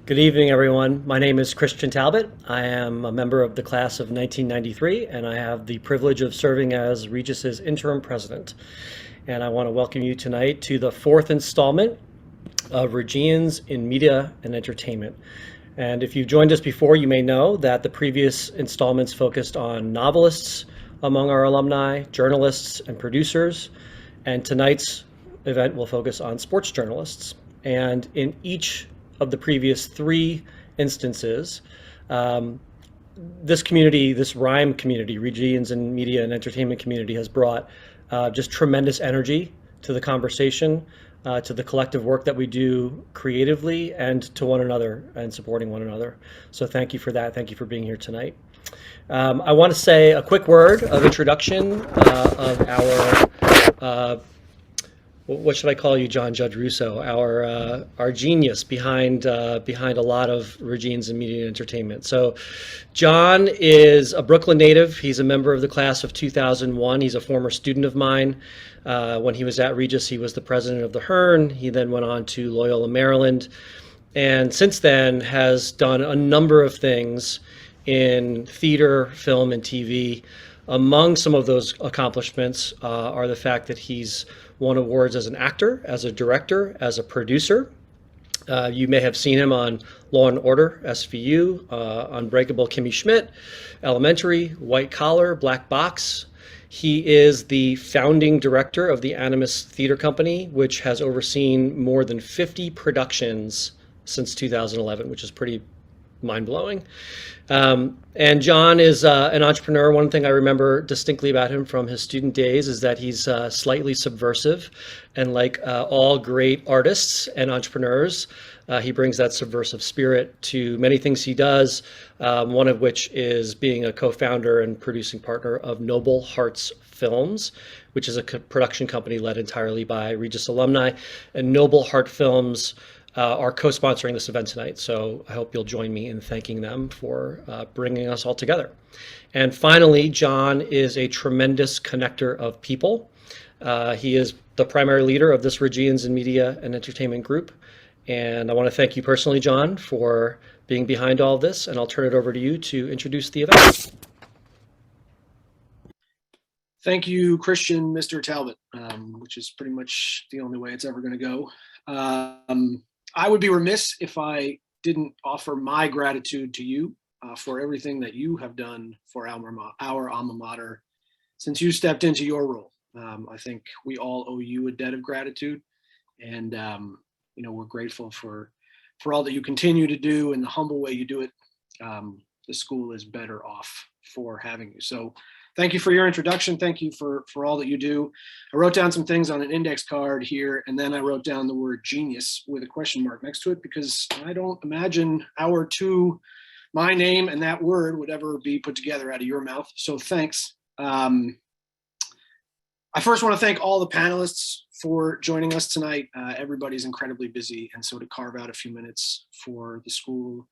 Good evening, everyone. My name is Christian Talbot. I am a member of the class of 1993, and I have the privilege of serving as Regis's interim president. And I want to welcome you tonight to the fourth installment of Regians in Media and Entertainment. And if you've joined us before, you may know that the previous installments focused on novelists among our alumni, journalists, and producers. And tonight's event will focus on sports journalists. And in each of the previous three instances, this community, this rhyme community, Regians in Media and Entertainment community, has brought just tremendous energy to the conversation, to the collective work that we do creatively, and to one another and supporting one another. So thank you for that. Thank you for being here tonight. I want to say a quick word of introduction of our what should I call you, John Judge Russo? Our genius behind behind a lot of Regians in Media and Entertainment. So, John is a Brooklyn native. He's a member of the class of 2001. He's a former student of mine. When he was at Regis, he was the president of the Hearn. He then went on to Loyola, Maryland, and since then has done a number of things in theater, film, and TV. Among some of those accomplishments are the fact that he's won awards as an actor, as a director, as a producer. You may have seen him on Law and Order, SVU, Unbreakable Kimmy Schmidt, Elementary, White Collar, Black Box. He is the founding director of the Animus Theater Company, which has overseen more than 50 productions since 2011, which is pretty mind-blowing. And John is an entrepreneur. One thing I remember distinctly about him from his student days is that he's slightly subversive. And like all great artists and entrepreneurs, he brings that subversive spirit to many things he does, one of which is being a co-founder and producing partner of Noble Hearts Films, which is a production company led entirely by Regis alumni. And Noble Heart Films are co-sponsoring this event tonight, so I hope you'll join me in thanking them for bringing us all together. And finally, John is a tremendous connector of people. He is the primary leader of this Regians in Media and Entertainment group, and I want to thank you personally, John, for being behind all of this, and I'll turn it over to you to introduce the event. Thank you, Christian, Mr. Talbot, which is pretty much the only way it's ever going to go. I would be remiss if I didn't offer my gratitude to you for everything that you have done for our alma mater since you stepped into your role. I think we all owe you a debt of gratitude, and we're grateful for all that you continue to do and the humble way you do it. The school is better off for having you. So thank you for your introduction. Thank you for all that you do. I wrote down some things on an index card here, and then I wrote down the word genius with a question mark next to it, because I don't imagine my name and that word would ever be put together out of your mouth. So thanks. I first want to thank all the panelists for joining us tonight. Everybody's incredibly busy, and so to carve out a few minutes for the school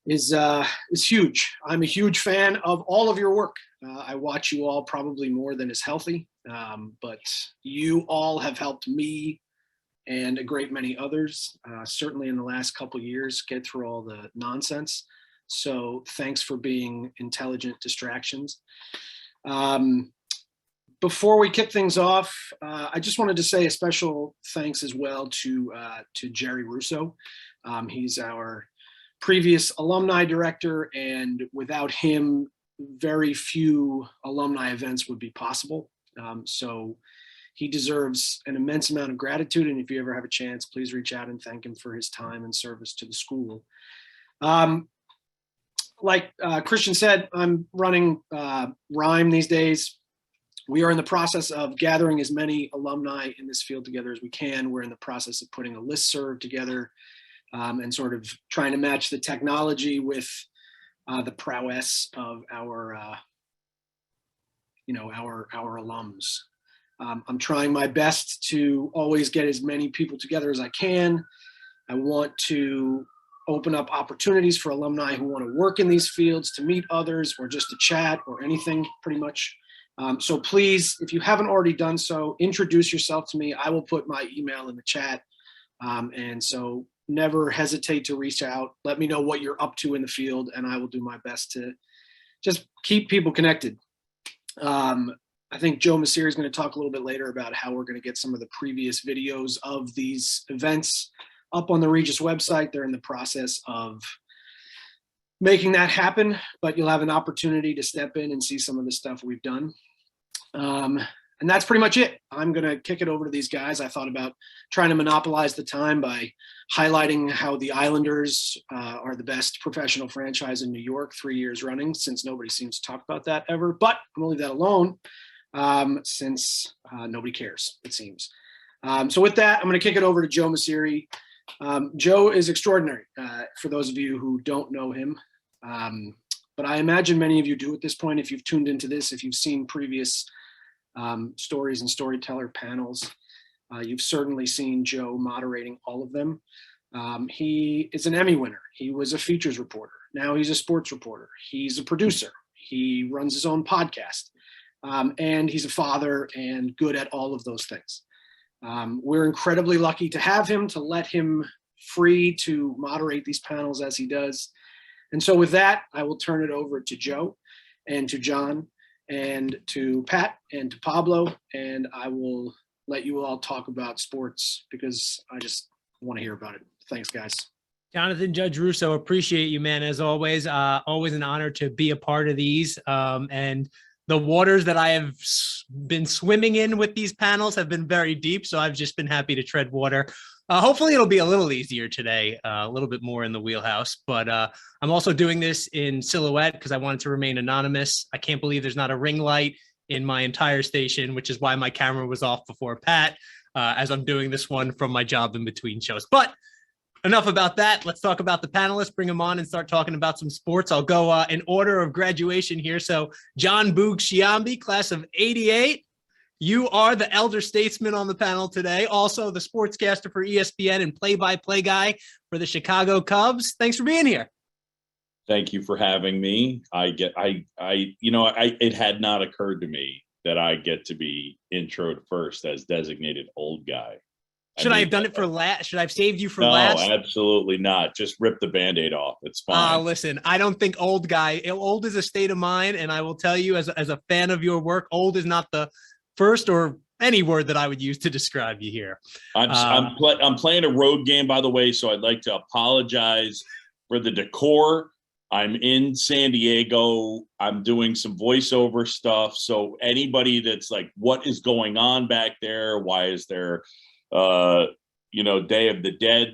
is huge. I'm a huge fan of all of your work. I watch you all probably more than is healthy, but you all have helped me and a great many others, certainly in the last couple years, get through all the nonsense. So thanks for being intelligent distractions. Before we kick things off, I just wanted to say a special thanks as well to Jerry Russo. He's our previous alumni director, and without him, very few alumni events would be possible. So he deserves an immense amount of gratitude, and if you ever have a chance, please reach out and thank him for his time and service to the school. Like Christian said, I'm running Rhyme these days. We are in the process of gathering as many alumni in this field together as we can. We're in the process of putting a listserv together, and sort of trying to match the technology with the prowess of our alums. I'm trying my best to always get as many people together as I can. I want to open up opportunities for alumni who want to work in these fields to meet others, or just to chat, or anything pretty much. So please, if you haven't already done so, introduce yourself to me. I will put my email in the chat. And so never hesitate to reach out. Let me know what you're up to in the field, and I will do my best to just keep people connected. I think Joe Messeri is going to talk a little bit later about how we're going to get some of the previous videos of these events up on the Regis website. They're in the process of making that happen, but you'll have an opportunity to step in and see some of the stuff we've done. And that's pretty much it. I'm going to kick it over to these guys. I thought about trying to monopolize the time by highlighting how the Islanders are the best professional franchise in New York 3 years running, since nobody seems to talk about that ever. But I'm going to leave that alone since nobody cares, it seems. So with that, I'm going to kick it over to Joe Messeri. Joe is extraordinary, for those of you who don't know him. But I imagine many of you do at this point, if you've tuned into this, if you've seen previous stories and storyteller panels. You've certainly seen Joe moderating all of them. He is an Emmy winner. He was a features reporter. Now he's a sports reporter. He's a producer. He runs his own podcast. And he's a father and good at all of those things. We're incredibly lucky to have him, to let him free to moderate these panels as he does. And so with that, I will turn it over to Joe and to John and to Pat and to Pablo, and I will let you all talk about sports because I just want to hear about it. Thanks, guys. Jonathan, Judge Russo, appreciate you, man, as always. Always an honor to be a part of these. And the waters that I have been swimming in with these panels have been very deep, so I've just been happy to tread water. Hopefully it'll be a little easier today, a little bit more in the wheelhouse, but I'm also doing this in silhouette because I wanted to remain anonymous. I can't believe there's not a ring light in my entire station, which is why my camera was off before Pat, as I'm doing this one from my job in between shows. But enough about that. Let's talk about the panelists, bring them on and start talking about some sports. I'll go in order of graduation here. So John Boog Shiambi, class of 88. You are the elder statesman on the panel today, also the sportscaster for ESPN and play-by-play guy for the Chicago Cubs. Thanks for being here. Thank you for having me. It had not occurred to me that I get to be introed first as designated old guy. Should I have done it for last? Should I have saved you for no, last? No, absolutely not. Just rip the Band-Aid off. It's fine. Listen, I don't think old guy. Old is a state of mind, and I will tell you, as a fan of your work, old is not the first or any word that I would use to describe you here. I'm playing a road game, by the way, so I'd like to apologize for the decor. I'm in San Diego. I'm doing some voiceover stuff. So anybody that's like, what is going on back there? Why is there, Day of the Dead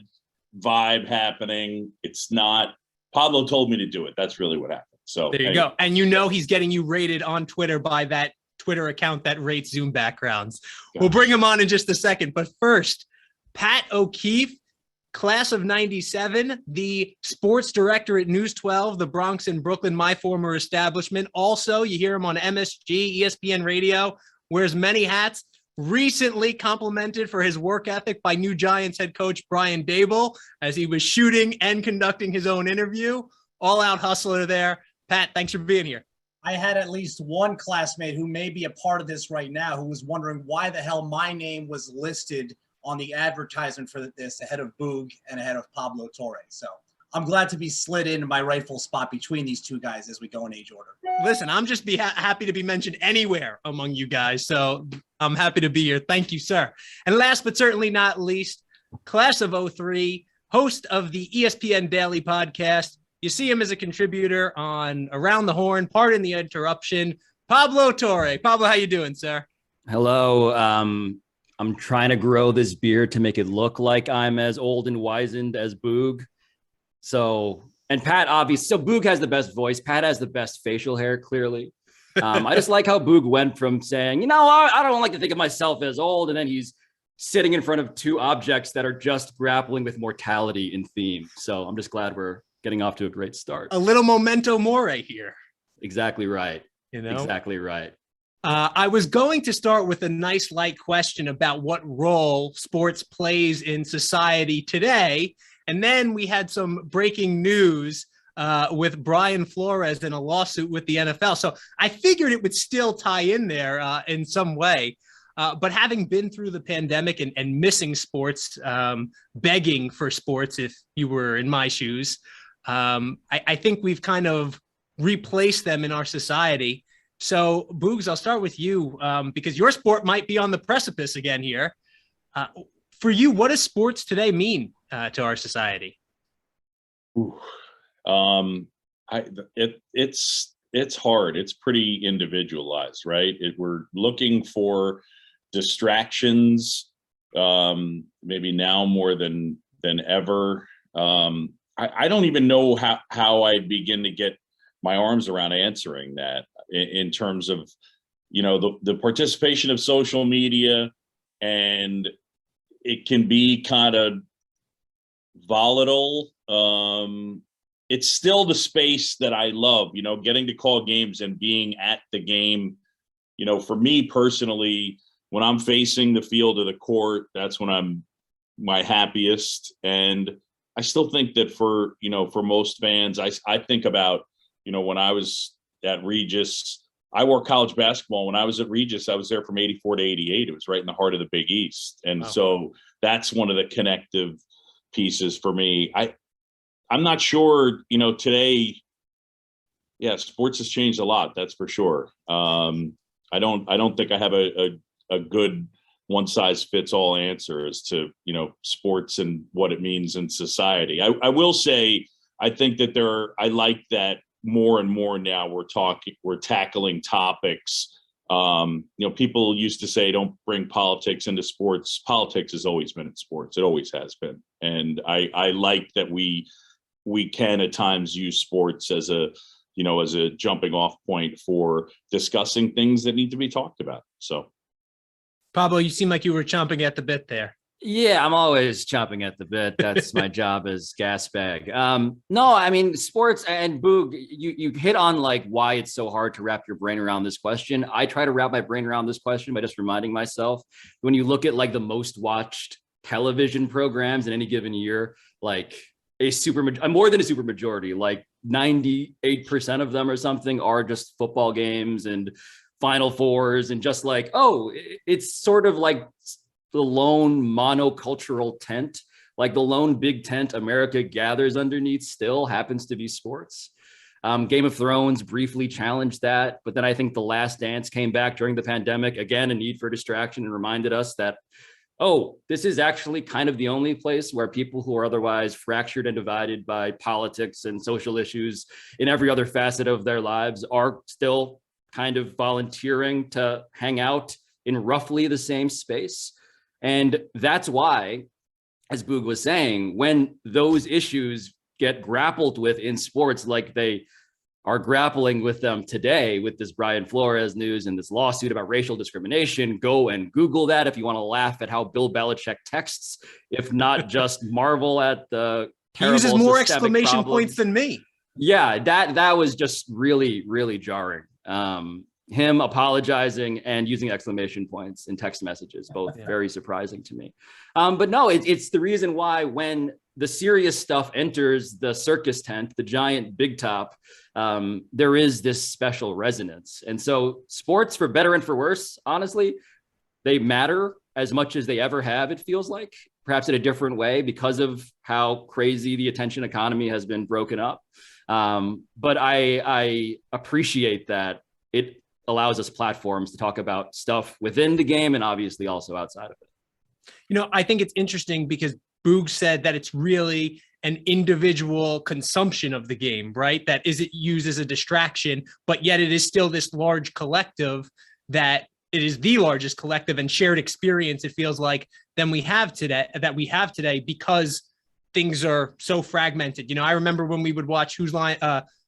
vibe happening? It's not. Pablo told me to do it. That's really what happened. So there you go. And he's getting you rated on Twitter by that Twitter account that rates Zoom backgrounds. We'll bring him on in just a second. But first, Pat O'Keefe, class of 97, the sports director at News 12, the Bronx and Brooklyn, my former establishment. Also, you hear him on MSG, ESPN Radio, wears many hats. Recently complimented for his work ethic by new Giants head coach Brian Daboll as he was shooting and conducting his own interview. All-out hustler there. Pat, thanks for being here. I had at least one classmate who may be a part of this right now who was wondering why the hell my name was listed on the advertisement for this ahead of Boog and ahead of Pablo Torre. So I'm glad to be slid into my rightful spot between these two guys as we go in age order. Listen, I'm just happy to be mentioned anywhere among you guys. So I'm happy to be here. Thank you, sir. And last but certainly not least, class of 03, host of the ESPN Daily podcast. You see him as a contributor on Around the Horn, Pardon the Interruption. Pablo Torre. Pablo, how you doing, sir? Hello. I'm trying to grow this beard to make it look like I'm as old and wizened as Boog. So, and Pat, obviously, so Boog has the best voice. Pat has the best facial hair, clearly. I just like how Boog went from saying, I don't like to think of myself as old. And then he's sitting in front of two objects that are just grappling with mortality in theme. So I'm just glad we're getting off to a great start. A little memento mori here. Exactly right. Exactly right. I was going to start with a nice light question about what role sports plays in society today. And then we had some breaking news with Brian Flores in a lawsuit with the NFL. So I figured it would still tie in there in some way. But having been through the pandemic and missing sports, begging for sports, if you were in my shoes, I think we've kind of replaced them in our society. So, Boogs, I'll start with you because your sport might be on the precipice again here. For you, what does sports today mean to our society? Ooh. It's hard. It's pretty individualized, right? We're looking for distractions, maybe now more than ever. I don't even know how I begin to get my arms around answering that in terms of, the participation of social media, and it can be kind of volatile. It's still the space that I love, getting to call games and being at the game. For me personally, when I'm facing the field of the court, that's when I'm my happiest. And I still think that for most fans, I think about, when I was at Regis, I wore college basketball. When I was at Regis, I was there from 84 to 88. It was right in the heart of the Big East. And Wow. So that's one of the connective pieces for me. I'm not sure, today, yeah, sports has changed a lot. That's for sure. I don't think I have a good one size fits all answer as to, sports and what it means in society. I will say, I think that I like that more and more now we're tackling topics. People used to say, don't bring politics into sports. Politics has always been in sports. It always has been. And I like that we can at times use sports as a jumping off point for discussing things that need to be talked about. So, Pablo, you seem like you were chomping at the bit there. Yeah, I'm always chomping at the bit. That's my job as gas bag. No, I mean, sports, and Boog, you hit on like why it's so hard to wrap your brain around this question. I try to wrap my brain around this question by just reminding myself, when you look at like the most watched television programs in any given year, like more than a super majority, like 98% of them or something are just football games and Final Fours, and just like, it's sort of like the lone monocultural tent, like the lone big tent America gathers underneath still happens to be sports. Game of Thrones briefly challenged that, but then I think The Last Dance came back during the pandemic, again, a need for distraction, and reminded us that, this is actually kind of the only place where people who are otherwise fractured and divided by politics and social issues in every other facet of their lives are still kind of volunteering to hang out in roughly the same space. And that's why, as Boog was saying, when those issues get grappled with in sports, like they are grappling with them today with this Brian Flores news and this lawsuit about racial discrimination, go and Google that if you want to laugh at how Bill Belichick texts, if not just marvel at the terrible He uses more systemic exclamation problems. points than me. Yeah, that was just really, really jarring. Him apologizing and using exclamation points in text messages, both very surprising to me. But no, it's the reason why when the serious stuff enters the circus tent, the giant big top, there is this special resonance. And so sports, for better and for worse, honestly, they matter as much as they ever have, it feels like, perhaps in a different way because of how crazy the attention economy has been broken up. But I appreciate that it allows us platforms to talk about stuff within the game and obviously also outside of it. I think it's interesting because Boog said that it's really an individual consumption of the game, right? That isn't used as a distraction, but yet it is still this large collective, that it is the largest collective and shared experience, it feels like, that we have today because things are so fragmented. I remember when we would watch Who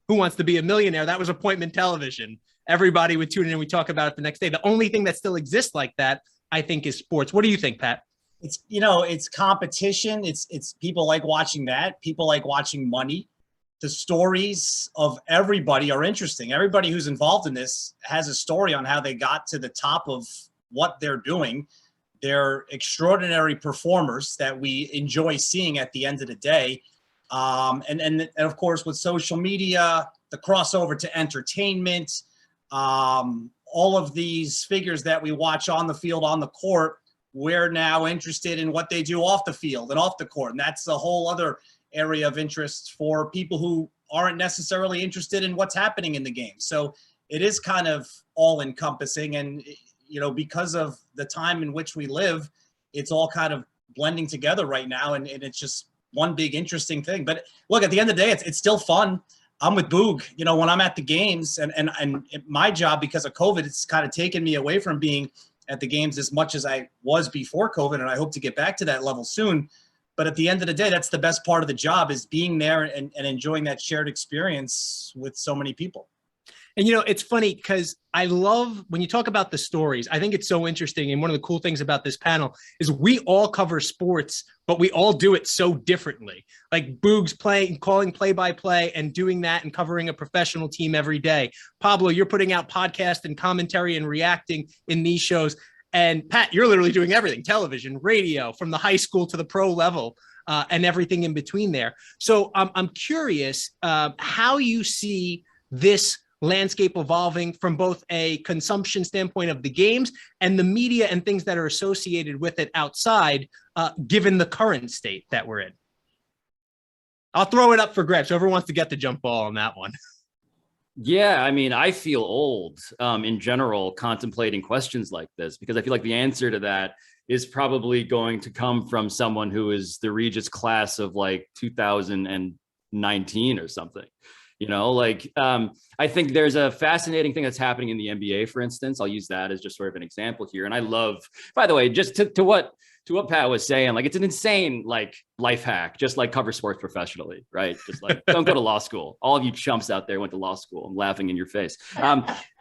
Wants to Be a Millionaire, that was appointment television. Everybody would tune in and we talk about it the next day. The only thing that still exists like that, I think, is sports. What do you think, Pat? It's competition. It's people like watching that. People like watching money. The stories of everybody are interesting. Everybody who's involved in this has a story on how they got to the top of what they're doing. They're extraordinary performers that we enjoy seeing at the end of the day. And of course, with social media, the crossover to entertainment, all of these figures that we watch on the field, on the court, we're now interested in what they do off the field and off the court. And that's a whole other area of interest for people who aren't necessarily interested in what's happening in the game. So it is kind of all encompassing. And, you know, because of the time in which we live, it's all kind of blending together right now. And it's just one big interesting thing. But look, at the end of the day, it's still fun. I'm with Boog, you know, when I'm at the games and my job, because of COVID, it's kind of taken me away from being at the games as much as I was before COVID. And I hope to get back to that level soon. But at the end of the day, that's the best part of the job, is being there and enjoying that shared experience with so many people. And, you know, it's funny because I love when you talk about the stories. I think it's so interesting. And one of the cool things about this panel is we all cover sports, but we all do it so differently. Like Boog's calling play-by-play and doing that and covering a professional team every day. Pablo, you're putting out podcast and commentary and reacting in these shows. And Pat, you're literally doing everything: television, radio, from the high school to the pro level, and everything in between there. So I'm curious how you see this landscape evolving from both a consumption standpoint of the games and the media and things that are associated with it outside, given the current state that we're in. I'll throw it up for grabs. Whoever wants to get the jump ball on that one. Yeah, I mean, I feel old in general contemplating questions like this, because I feel like the answer to that is probably going to come from someone who is the Regis class of like 2019 or something. You know, like I think there's a fascinating thing that's happening in the NBA, for instance. I'll use that as just sort of an example here. And I love, by the way, just to what Pat was saying, like, it's an insane like life hack, just like cover sports professionally, right? Just like don't go to law school. All of you chumps out there went to law school. I'm laughing in your face.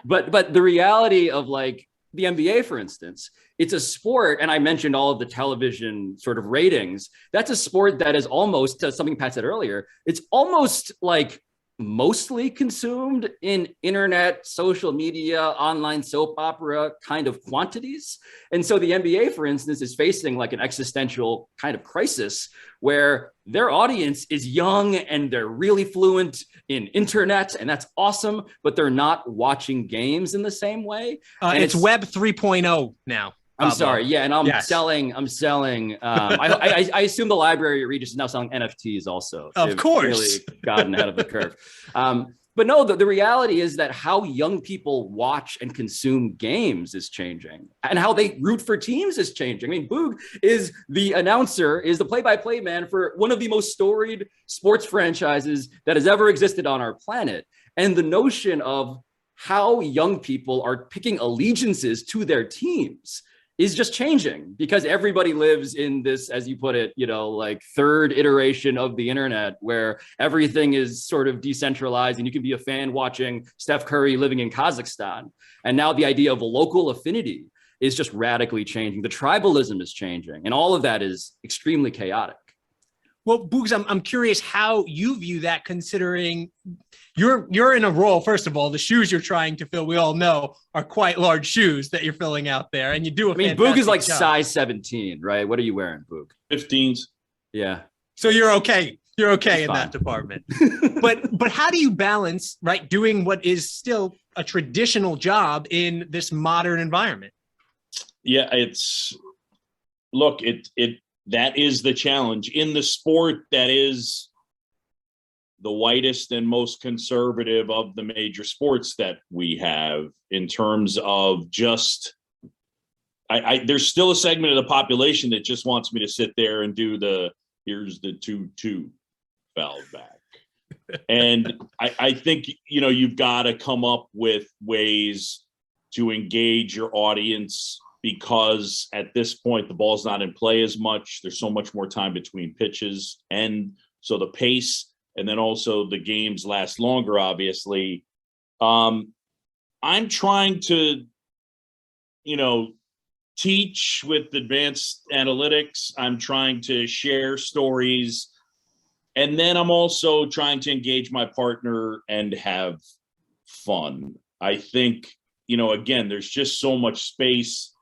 But the reality of like the NBA, for instance, it's a sport, and I mentioned all of the television sort of ratings. That's a sport that is almost, something Pat said earlier, it's almost like mostly consumed in internet, social media, online soap opera kind of quantities. And so the NBA, for instance, is facing like an existential kind of crisis where their audience is young and they're really fluent in internet, and that's awesome, but they're not watching games in the same way. It's Web 3.0 now. I'm sorry. Yeah. And I'm Yes. selling, I assume the library at Regis is now selling NFTs also. Of They've course. really gotten ahead of the curve. But no, the reality is that how young people watch and consume games is changing, and how they root for teams is changing. I mean, Boog is the announcer, is the play-by-play man for one of the most storied sports franchises that has ever existed on our planet. And the notion of how young people are picking allegiances to their teams is just changing, because everybody lives in this, as you put it, you know, like third iteration of the internet where everything is sort of decentralized and you can be a fan watching Steph Curry living in Kazakhstan. And now the idea of a local affinity is just radically changing. The tribalism is changing, and all of that is extremely chaotic. Well, Boogs, I'm curious how you view that, considering you're in a role. First of all, the shoes you're trying to fill, we all know, are quite large shoes that you're filling out there, and you do. I mean, Boog is like size 17, right? What are you wearing, Boog? 15s. Yeah. So you're okay. You're okay in fine. that department. but how do you balance, right, doing what is still a traditional job in this modern environment? Yeah, that is the challenge in the sport that is the whitest and most conservative of the major sports that we have, in terms of just, there's still a segment of the population that just wants me to sit there and do here's the 2-2 foul back. And I think, you know, you've got to come up with ways to engage your audience, because at this point, the ball's not in play as much. There's so much more time between pitches. And so the pace, and then also the games last longer, obviously. I'm trying to, you know, teach with advanced analytics. I'm trying to share stories. And then I'm also trying to engage my partner and have fun. I think, you know, again, there's just so much space.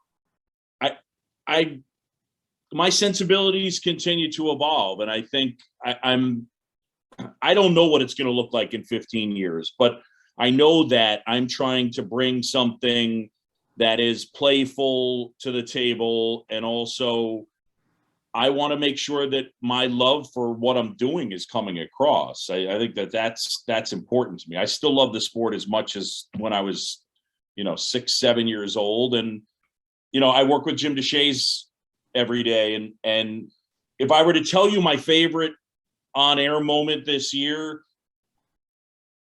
My sensibilities continue to evolve, and I think I don't know what it's going to look like in 15 years, but I know that I'm trying to bring something that is playful to the table. And also I want to make sure that my love for what I'm doing is coming across. I think that's important to me. I still love the sport as much as when I was, 6, 7 years old. And, I work with Jim DeShays every day. And if I were to tell you my favorite on-air moment this year,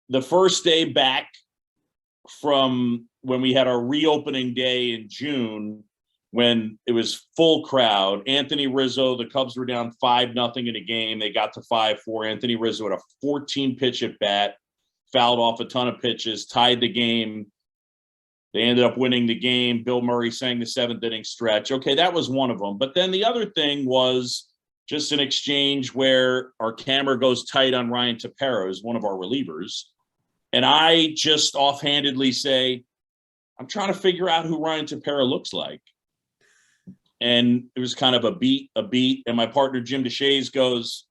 the first day back from when we had our reopening day in June, when it was full crowd, Anthony Rizzo, the Cubs were down 5-0 in a game. They got to 5-4. Anthony Rizzo had a 14 pitch at bat, fouled off a ton of pitches, tied the game. They ended up winning the game. Bill Murray sang the 7th inning stretch. Okay, that was one of them. But then the other thing was just an exchange where our camera goes tight on Ryan Tepera, who's one of our relievers. And I just offhandedly say, I'm trying to figure out who Ryan Tepera looks like. And it was kind of a beat. And my partner, Jim DeShays, goes,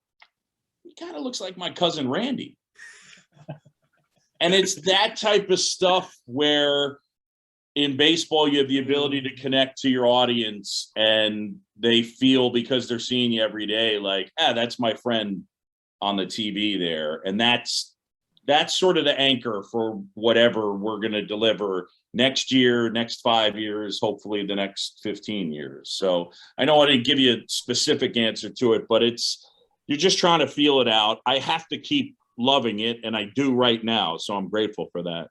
he kind of looks like my cousin Randy. And it's that type of stuff where in baseball, you have the ability to connect to your audience and they feel, because they're seeing you every day, like, that's my friend on the TV there. And that's sort of the anchor for whatever we're going to deliver next year, next 5 years, hopefully the next 15 years. So I know I didn't give you a specific answer to it, but you're just trying to feel it out. I have to keep loving it, and I do right now. So I'm grateful for that.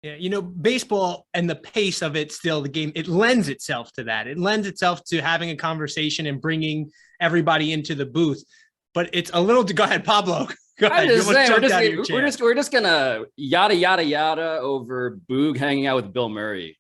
Yeah, baseball and the pace of it, still the game, it lends itself to that. It lends itself to having a conversation and bringing everybody into the booth. But it's a little, go ahead, Pablo. Go ahead. I'm just saying, we're just gonna yada yada yada over Boog hanging out with Bill Murray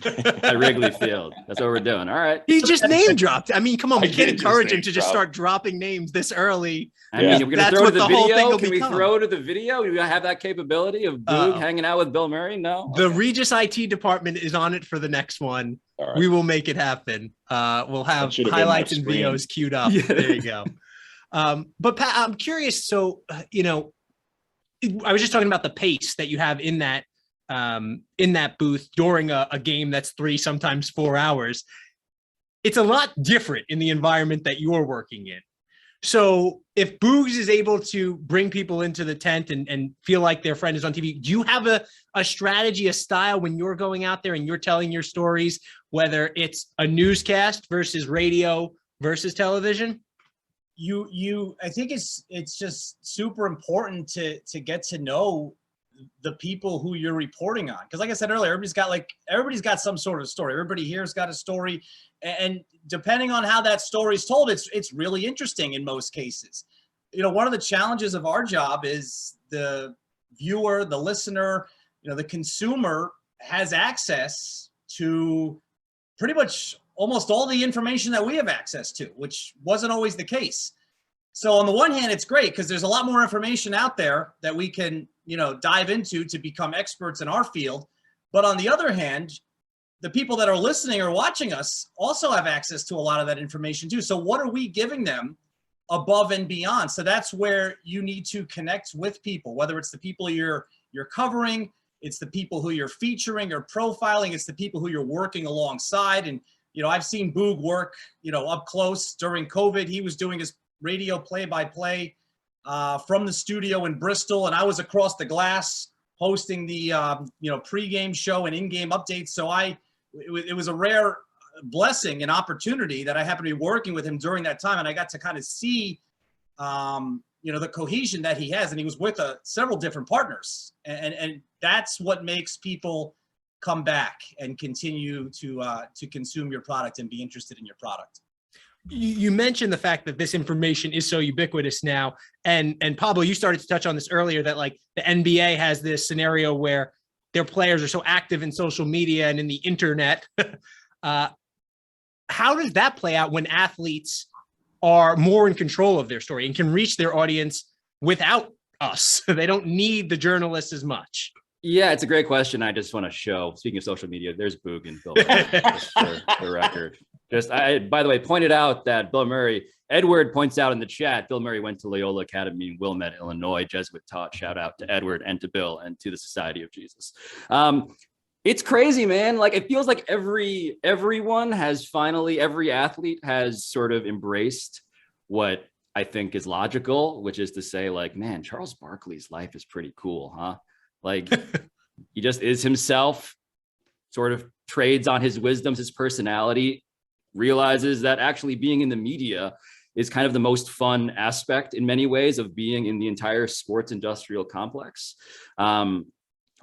at Wrigley Field. That's what we're doing. All right. He just name dropped. I mean, come on, we can't encourage him to just drop. start dropping names this early. I mean, we're gonna throw to the whole thing video. will Can we become. throw to the video? Do we have that capability of Boog hanging out with Bill Murray? No. The Regis IT department is on it for the next one. All right. We will make it happen. We'll have highlights and videos queued up. Yeah. There you go. But Pat, I'm curious. So, I was just talking about the pace that you have in that booth during a game that's 3, sometimes 4 hours. It's a lot different in the environment that you're working in. So if Boogs is able to bring people into the tent and feel like their friend is on TV, do you have a strategy, a style when you're going out there and you're telling your stories, whether it's a newscast versus radio versus television? I think it's just super important to get to know the people who you're reporting on. Because like I said earlier, everybody's got some sort of story. Everybody here's got a story. And depending on how that story is told, it's really interesting in most cases. One of the challenges of our job is the viewer, the listener, the consumer has access to pretty much almost all the information that we have access to, which wasn't always the case. So on the one hand, it's great because there's a lot more information out there that we can, dive into to become experts in our field. But on the other hand, the people that are listening or watching us also have access to a lot of that information too. So what are we giving them above and beyond? So that's where you need to connect with people, whether it's the people you're covering, it's the people who you're featuring or profiling, it's the people who you're working alongside. And, I've seen Boog work, up close during COVID. He was doing his radio play-by-play from the studio in Bristol, and I was across the glass hosting the pregame show and in-game updates. So it was a rare blessing and opportunity that I happened to be working with him during that time, and I got to kind of see the cohesion that he has, and he was with several different partners, and that's what makes people come back and continue to consume your product and be interested in your product. You mentioned the fact that this information is so ubiquitous now. And Pablo, you started to touch on this earlier, that like the NBA has this scenario where their players are so active in social media and in the internet. How does that play out when athletes are more in control of their story and can reach their audience without us? They don't need the journalists as much. Yeah, it's a great question. I just want to show, speaking of social media, there's Boog and Bill Murray, just for the record. By the way, pointed out that Edward points out in the chat, Bill Murray went to Loyola Academy in Wilmette, Illinois, Jesuit taught. Shout out to Edward and to Bill and to the Society of Jesus. It's crazy, man. Like, it feels like every athlete has sort of embraced what I think is logical, which is to say, like, man, Charles Barkley's life is pretty cool, huh? Like, he just is himself, sort of trades on his wisdoms, his personality, realizes that actually being in the media is kind of the most fun aspect in many ways of being in the entire sports industrial complex.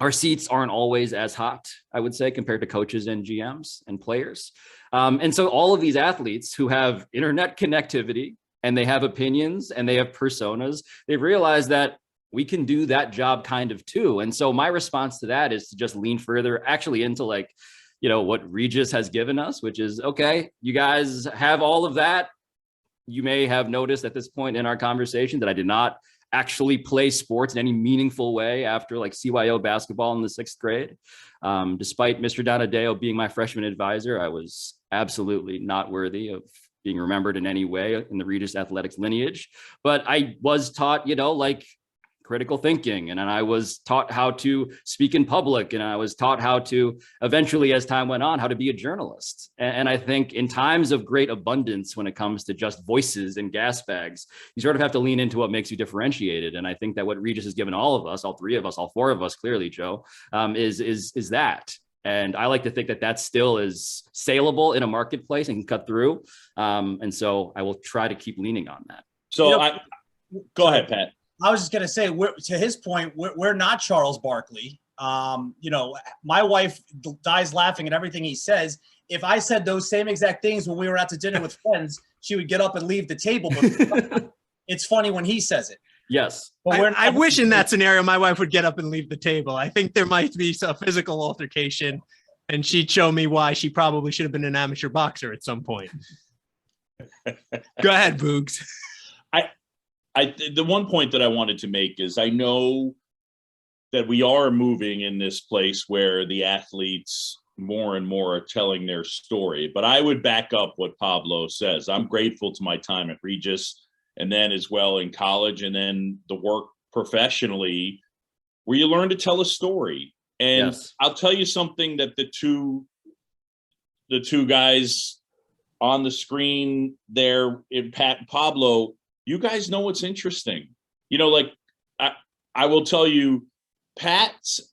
Our seats aren't always as hot, I would say, compared to coaches and GMs and players. And so all of these athletes who have internet connectivity and they have opinions and they have personas, they realize that we can do that job kind of too. And so my response to that is to just lean further actually into, like, you know, what Regis has given us, which is, okay, you guys have all of that. You may have noticed at this point in our conversation that I did not actually play sports in any meaningful way after, like, CYO basketball in the 6th grade. Despite Mr. Donadeo being my freshman advisor, I was absolutely not worthy of being remembered in any way in the Regis athletics lineage. But I was taught, you know, like, critical thinking, and I was taught how to speak in public, and I was taught how to eventually, as time went on, how to be a journalist. And I think in times of great abundance, when it comes to just voices and gas bags, you sort of have to lean into what makes you differentiated. And I think that what Regis has given all of us, all 3 of us, all 4 of us, clearly, Joe, is that. And I like to think that that still is saleable in a marketplace and can cut through. And so I will try to keep leaning on that. So go ahead, Pat. I was just going to say, to his point, we're not Charles Barkley. You know, my wife dies laughing at everything he says. If I said those same exact things when we were out to dinner with friends, she would get up and leave the table. But it's funny when he says it. Yes. But I wish in that scenario my wife would get up and leave the table. I think there might be a physical altercation, and she'd show me why she probably should have been an amateur boxer at some point. Go ahead, Boogs. The one point that I wanted to make is, I know that we are moving in this place where the athletes more and more are telling their story, but I would back up what Pablo says. I'm grateful to my time at Regis, and then as well in college, and then the work professionally, where you learn to tell a story. And yes, I'll tell you something that the two guys on the screen there, in Pat and Pablo, you guys know what's interesting. You know, like, I will tell you, Pat's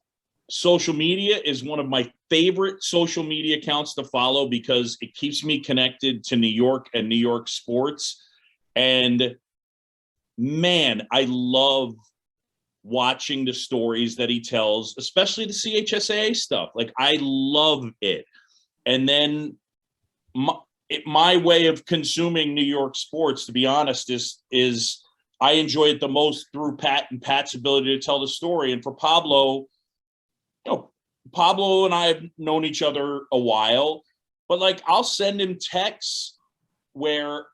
social media is one of my favorite social media accounts to follow, because it keeps me connected to New York and New York sports. And man, I love watching the stories that he tells, especially the CHSAA stuff. Like, I love it. And then my way of consuming New York sports, to be honest, is I enjoy it the most through Pat and Pat's ability to tell the story. And for Pablo, you know, Pablo and I have known each other a while, but, like, I'll send him texts where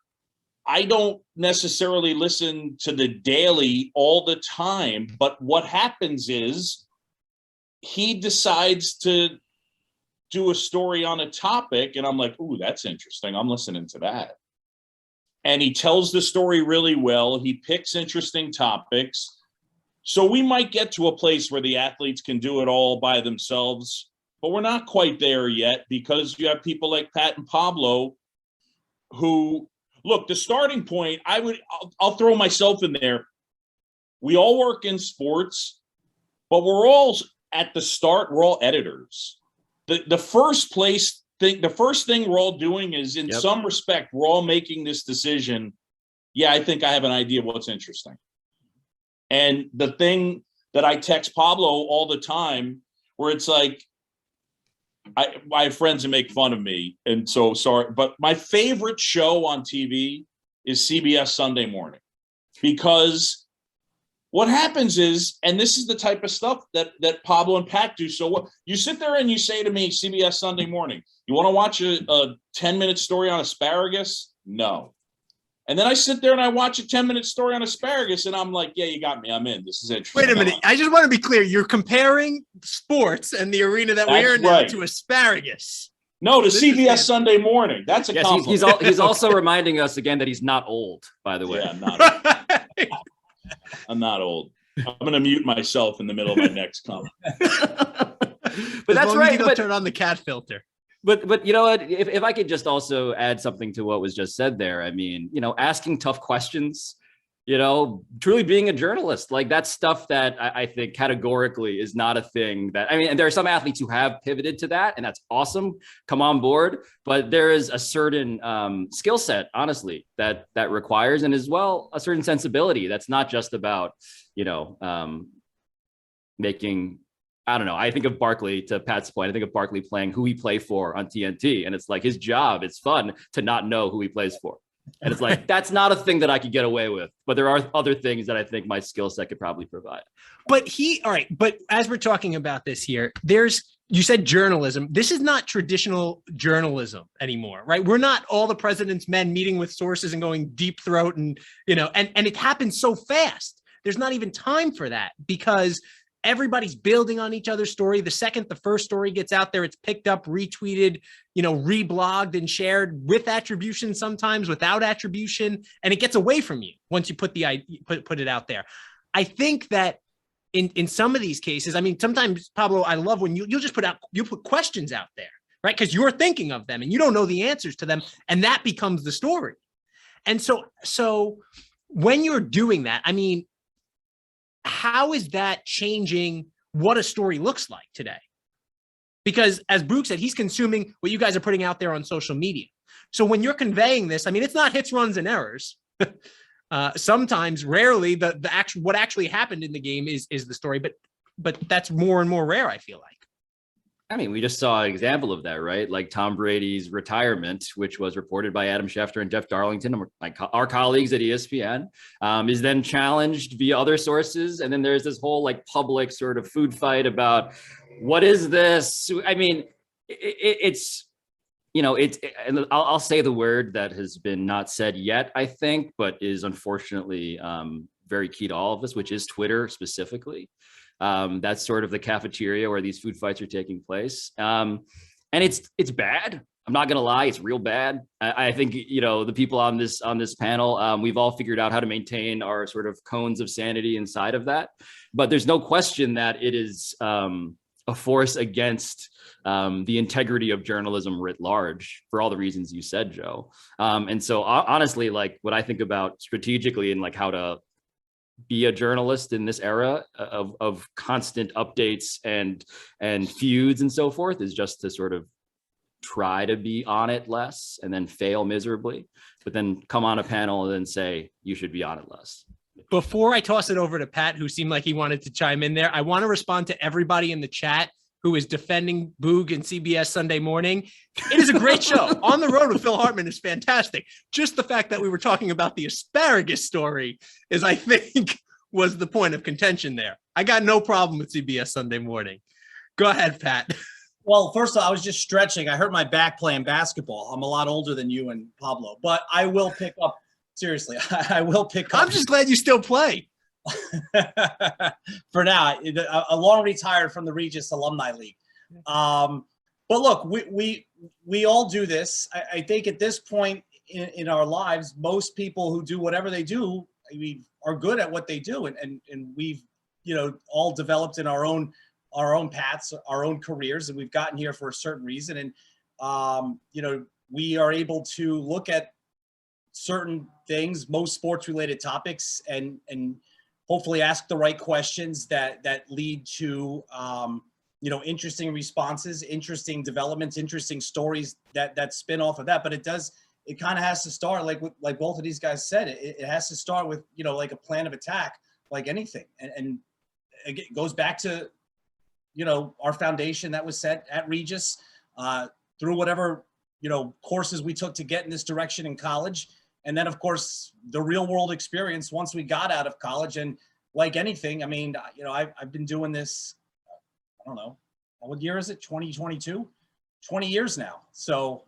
I don't necessarily listen to the daily all the time, but what happens is he decides to do a story on a topic, and I'm like, ooh, that's interesting. I'm listening to that. And he tells the story really well. He picks interesting topics. So we might get to a place where the athletes can do it all by themselves, but we're not quite there yet, because you have people like Pat and Pablo who, look, the starting point, I'll throw myself in there. We all work in sports, but we're all at the start, we're all editors. The first thing we're all doing is, in some respect, we're all making this decision. Yeah, I think I have an idea of what's interesting. And the thing that I text Pablo all the time, where it's like, I have friends that make fun of me, and so sorry, but my favorite show on TV is CBS Sunday Morning, because what happens is, and this is the type of stuff that Pablo and Pat do so well, you sit there and you say to me, CBS Sunday Morning, you want to watch a 10-minute story on asparagus? No. And then I sit there and I watch a 10-minute story on asparagus, and I'm like, yeah, you got me. I'm in. This is interesting. Wait a minute. I just want to be clear. You're comparing sports and the arena that we are in now to asparagus. No, to This is CBS fan- Sunday Morning. That's a Yes, compliment. he's also reminding us again that he's not old, by the way. Yeah, I'm not old. I'm going to mute myself in the middle of my next comment. But As that's long as right. you don't But turn on the cat filter. But you know what? If I could just also add something to what was just said there, I mean, asking tough questions, truly being a journalist, like that's stuff that I think categorically is not a thing that, I mean, and there are some athletes who have pivoted to that, and that's awesome. Come on board. But there is a certain skill set, honestly, that requires, and as well, a certain sensibility. That's not just about, making, I don't know. I think of Barkley, to Pat's point. I think of Barkley playing who he play for on TNT, and it's like his job. It's fun to not know who he plays for, and it's like that's not a thing that I could get away with. But there are other things that I think my skill set could probably provide. But all right. But as we're talking about this here, you said journalism. This is not traditional journalism anymore, right? We're not all the president's men meeting with sources and going deep throat, and and it happens so fast. There's not even time for that because everybody's building on each other's story. The second the first story gets out there, it's picked up, retweeted, reblogged and shared with attribution, sometimes without attribution, and it gets away from you once you put it out there. I think that in some of these cases, I mean, sometimes, Pablo, I love when you put questions out there, right? Because you're thinking of them and you don't know the answers to them, and that becomes the story. And so when you're doing that, I mean, how is that changing what a story looks like today? Because as Boog said, he's consuming what you guys are putting out there on social media. So when you're conveying this, I mean, it's not hits, runs, and errors. Sometimes, rarely, what actually happened in the game is the story, but that's more and more rare, I feel like. I mean, we just saw an example of that, right? Like Tom Brady's retirement, which was reported by Adam Schefter and Jeff Darlington, our colleagues at ESPN, is then challenged via other sources. And then there's this whole like public sort of food fight about what is this? I mean, and I'll say the word that has been not said yet, I think, but is unfortunately very key to all of this, which is Twitter specifically. That's sort of the cafeteria where these food fights are taking place. And it's bad. I'm not going to lie. It's real bad. I think, the people on this panel, we've all figured out how to maintain our sort of cones of sanity inside of that. But there's no question that it is a force against the integrity of journalism writ large for all the reasons you said, Joe. And so honestly, like what I think about strategically and like how to be a journalist in this era of constant updates and feuds and so forth is just to sort of try to be on it less and then fail miserably, but then come on a panel and then say you should be on it less. Before I toss it over to Pat, who seemed like he wanted to chime in there, I want to respond to everybody in the chat who is defending Boog and CBS Sunday Morning. It is a great show. On the Road with Phil Hartman is fantastic. Just the fact that we were talking about the asparagus story is, I think, was the point of contention there. I got no problem with CBS Sunday Morning. Go ahead, Pat. Well, first of all, I was just stretching. I hurt my back playing basketball. I'm a lot older than you and Pablo, but I will pick up. Seriously, I will pick up. I'm just glad you still play. For now, a long retired from the Regis Alumni League. But look, we all do this. I think at this point in our lives, most people who do whatever they do, we are good at what they do, and we've all developed in our own paths, our own careers, and we've gotten here for a certain reason. And we are able to look at certain things, most sports related topics, and hopefully ask the right questions that lead to interesting responses, interesting developments, interesting stories that spin off of that. But it kind of has to start like both of these guys said. It has to start with like a plan of attack, like anything, and it goes back to our foundation that was set at Regis through whatever courses we took to get in this direction in college. And then, of course, the real world experience once we got out of college. And like anything, I mean, I've been doing this, I don't know, what year is it? 2022? 20 years now. So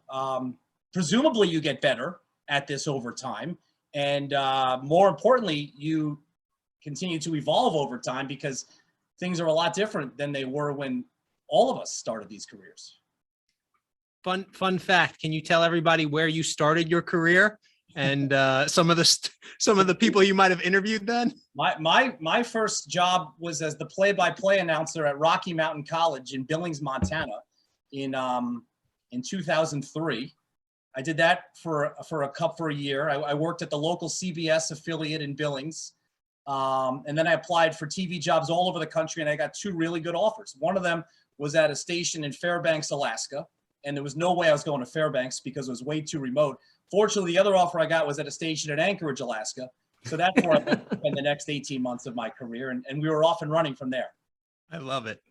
presumably you get better at this over time. And more importantly, you continue to evolve over time because things are a lot different than they were when all of us started these careers. Fun fact. Can you tell everybody where you started your career and some of the people you might have interviewed then? My first job was as the play-by-play announcer at Rocky Mountain College in Billings, Montana, in 2003. I did that for a year. I worked at the local CBS affiliate in Billings, and then I applied for TV jobs all over the country, and I got 2 really good offers. One of them was at a station in Fairbanks, Alaska, and there was no way I was going to Fairbanks because it was way too remote. Fortunately, the other offer I got was at a station in Anchorage, Alaska. So that's where I spent the next 18 months of my career, and we were off and running from there. I love it.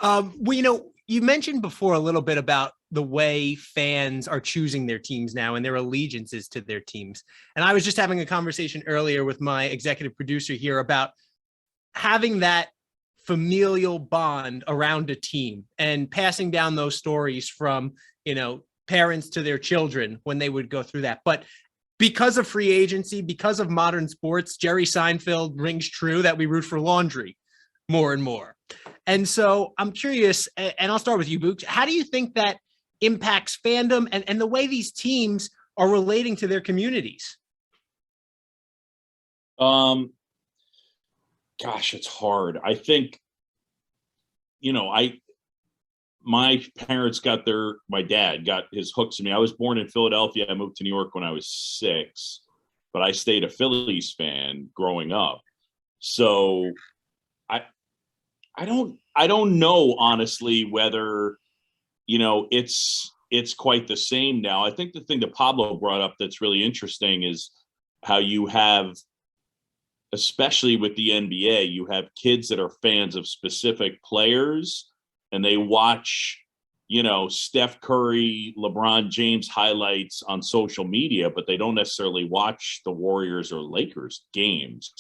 Well, you mentioned before a little bit about the way fans are choosing their teams now and their allegiances to their teams. And I was just having a conversation earlier with my executive producer here about having that familial bond around a team and passing down those stories from, parents to their children when they would go through that. But because of free agency, because of modern sports, Jerry Seinfeld rings true that we root for laundry more and more. And so I'm curious, and I'll start with you, Boog. How do you think that impacts fandom and the way these teams are relating to their communities? Gosh, it's hard. I think, my parents my dad got his hooks in me. I was born in Philadelphia. I moved to New York when I was 6, but I stayed a Phillies fan growing up. So I don't know, honestly, whether, it's quite the same now. I think the thing that Pablo brought up that's really interesting is how you have, especially with the NBA, you have kids that are fans of specific players and they watch, Steph Curry, LeBron James highlights on social media, but they don't necessarily watch the Warriors or Lakers games.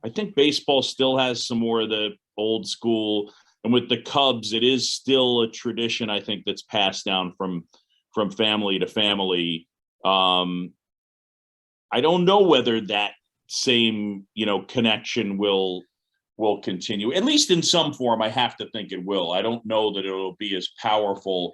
I think baseball still has some more of the old school, and with the Cubs, it is still a tradition, I think, that's passed down from family to family. I don't know whether that same, connection will continue, at least in some form. I have to think it will. I don't know that it'll be as powerful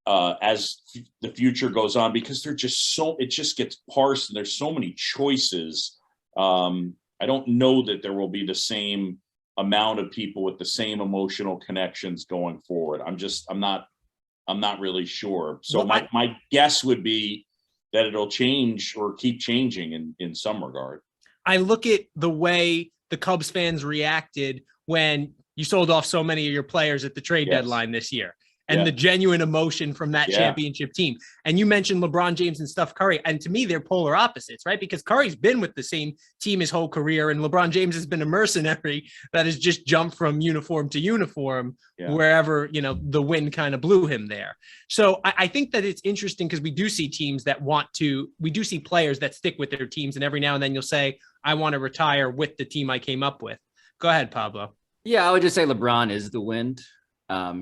as the future goes on, because it just gets parsed and there's so many choices. I don't know that there will be the same amount of people with the same emotional connections going forward. I'm not really sure. So my guess would be that it'll change or keep changing in some regard. I look at the way the Cubs fans reacted when you sold off so many of your players at the trade deadline this year, and the genuine emotion from that championship team. And you mentioned LeBron James and Steph Curry. And to me, they're polar opposites, right? Because Curry's been with the same team his whole career, and LeBron James has been a mercenary that has just jumped from uniform to uniform wherever, the wind kind of blew him there. So I think that it's interesting because we do see teams that we do see players that stick with their teams. And every now and then you'll say, I want to retire with the team I came up with. Go ahead, Pablo. Yeah, I would just say LeBron is the wind.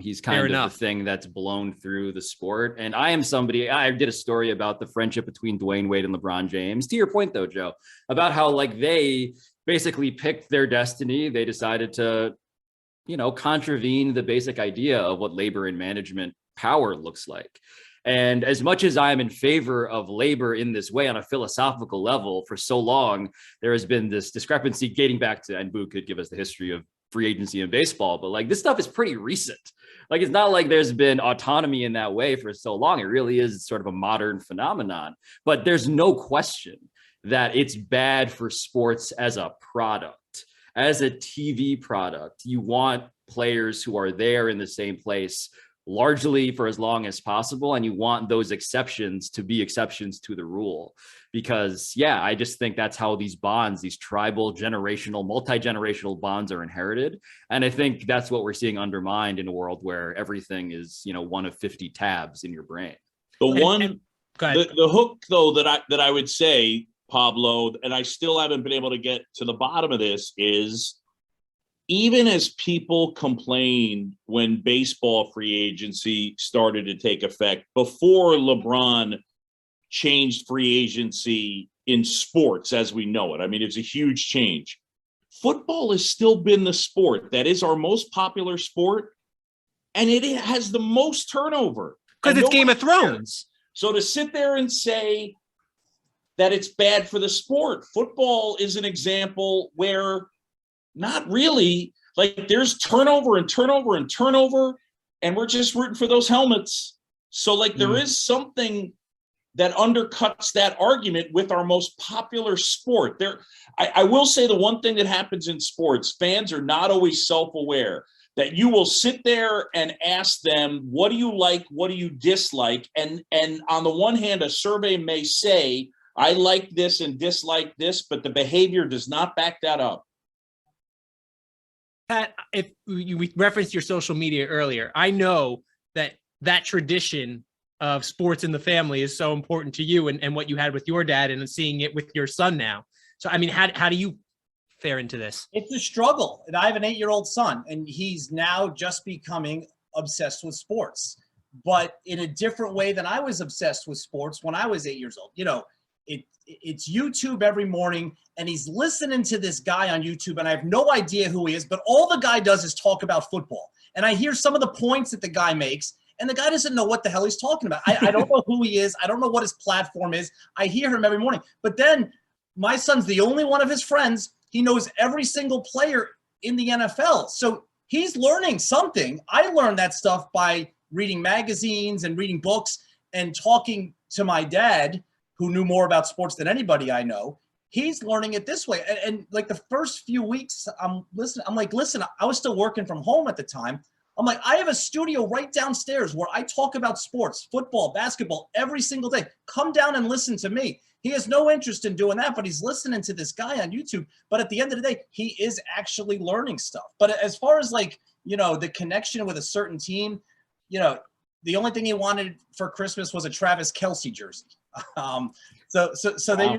He's kind of the thing that's blown through the sport. And I did a story about the friendship between Dwayne Wade and LeBron James. To your point, though, Joe, about how they basically picked their destiny. They decided to, contravene the basic idea of what labor and management power looks like. And as much as I am in favor of labor in this way on a philosophical level, for so long, there has been this discrepancy dating back to, and Boo could give us the history of free agency in baseball, but this stuff is pretty recent. It's not like there's been autonomy in that way for so long. It really is sort of a modern phenomenon, but there's no question that it's bad for sports as a product, as a TV product. You want players who are there in the same place largely for as long as possible, and you want those exceptions to be exceptions to the rule, because I just think that's how these bonds, these tribal, generational, multi-generational bonds are inherited. And I think that's what we're seeing undermined in a world where everything is one of 50 tabs in your brain. The hook, though, that I would say, Pablo, and I still haven't been able to get to the bottom of this, is even as people complained when baseball free agency started to take effect, before LeBron changed free agency in sports as we know it, I mean, it's a huge change. Football has still been the sport that is our most popular sport, and it has the most turnover. Because it's no Game one of Thrones. So to sit there and say that it's bad for the sport, football is an example where not really. Like there's turnover and turnover and turnover, and we're just rooting for those helmets. So like there is something that undercuts that argument with our most popular sport. I will say the one thing that happens in sports, fans are not always self-aware, that you will sit there and ask them, what do you like? What do you dislike? And on the one hand, a survey may say, I like this and dislike this, but the behavior does not back that up. Pat, if we referenced your social media earlier, I know that tradition of sports in the family is so important to you and what you had with your dad and seeing it with your son now. So, I mean, how do you fare into this? It's a struggle. And I have an 8-year-old son, and he's now just becoming obsessed with sports, but in a different way than I was obsessed with sports when I was 8 years old. You know, it's YouTube every morning, and he's listening to this guy on YouTube, and I have no idea who he is, but all the guy does is talk about football. And I hear some of the points that the guy makes, and the guy doesn't know what the hell he's talking about. I don't know who he is. I don't know what his platform is. I hear him every morning. But then my son's the only one of his friends. He knows every single player in the NFL. So he's learning something. I learned that stuff by reading magazines and reading books and talking to my dad, who knew more about sports than anybody I know. He's learning it this way. And like the first few weeks, I'm listening. I'm like, listen, I was still working from home at the time. I'm like, I have a studio right downstairs where I talk about sports, football, basketball every single day. Come down and listen to me. He has no interest in doing that, but he's listening to this guy on YouTube. But at the end of the day, he is actually learning stuff. But as far as like, you know, the connection with a certain team, you know, the only thing he wanted for Christmas was a Travis Kelce jersey. So they,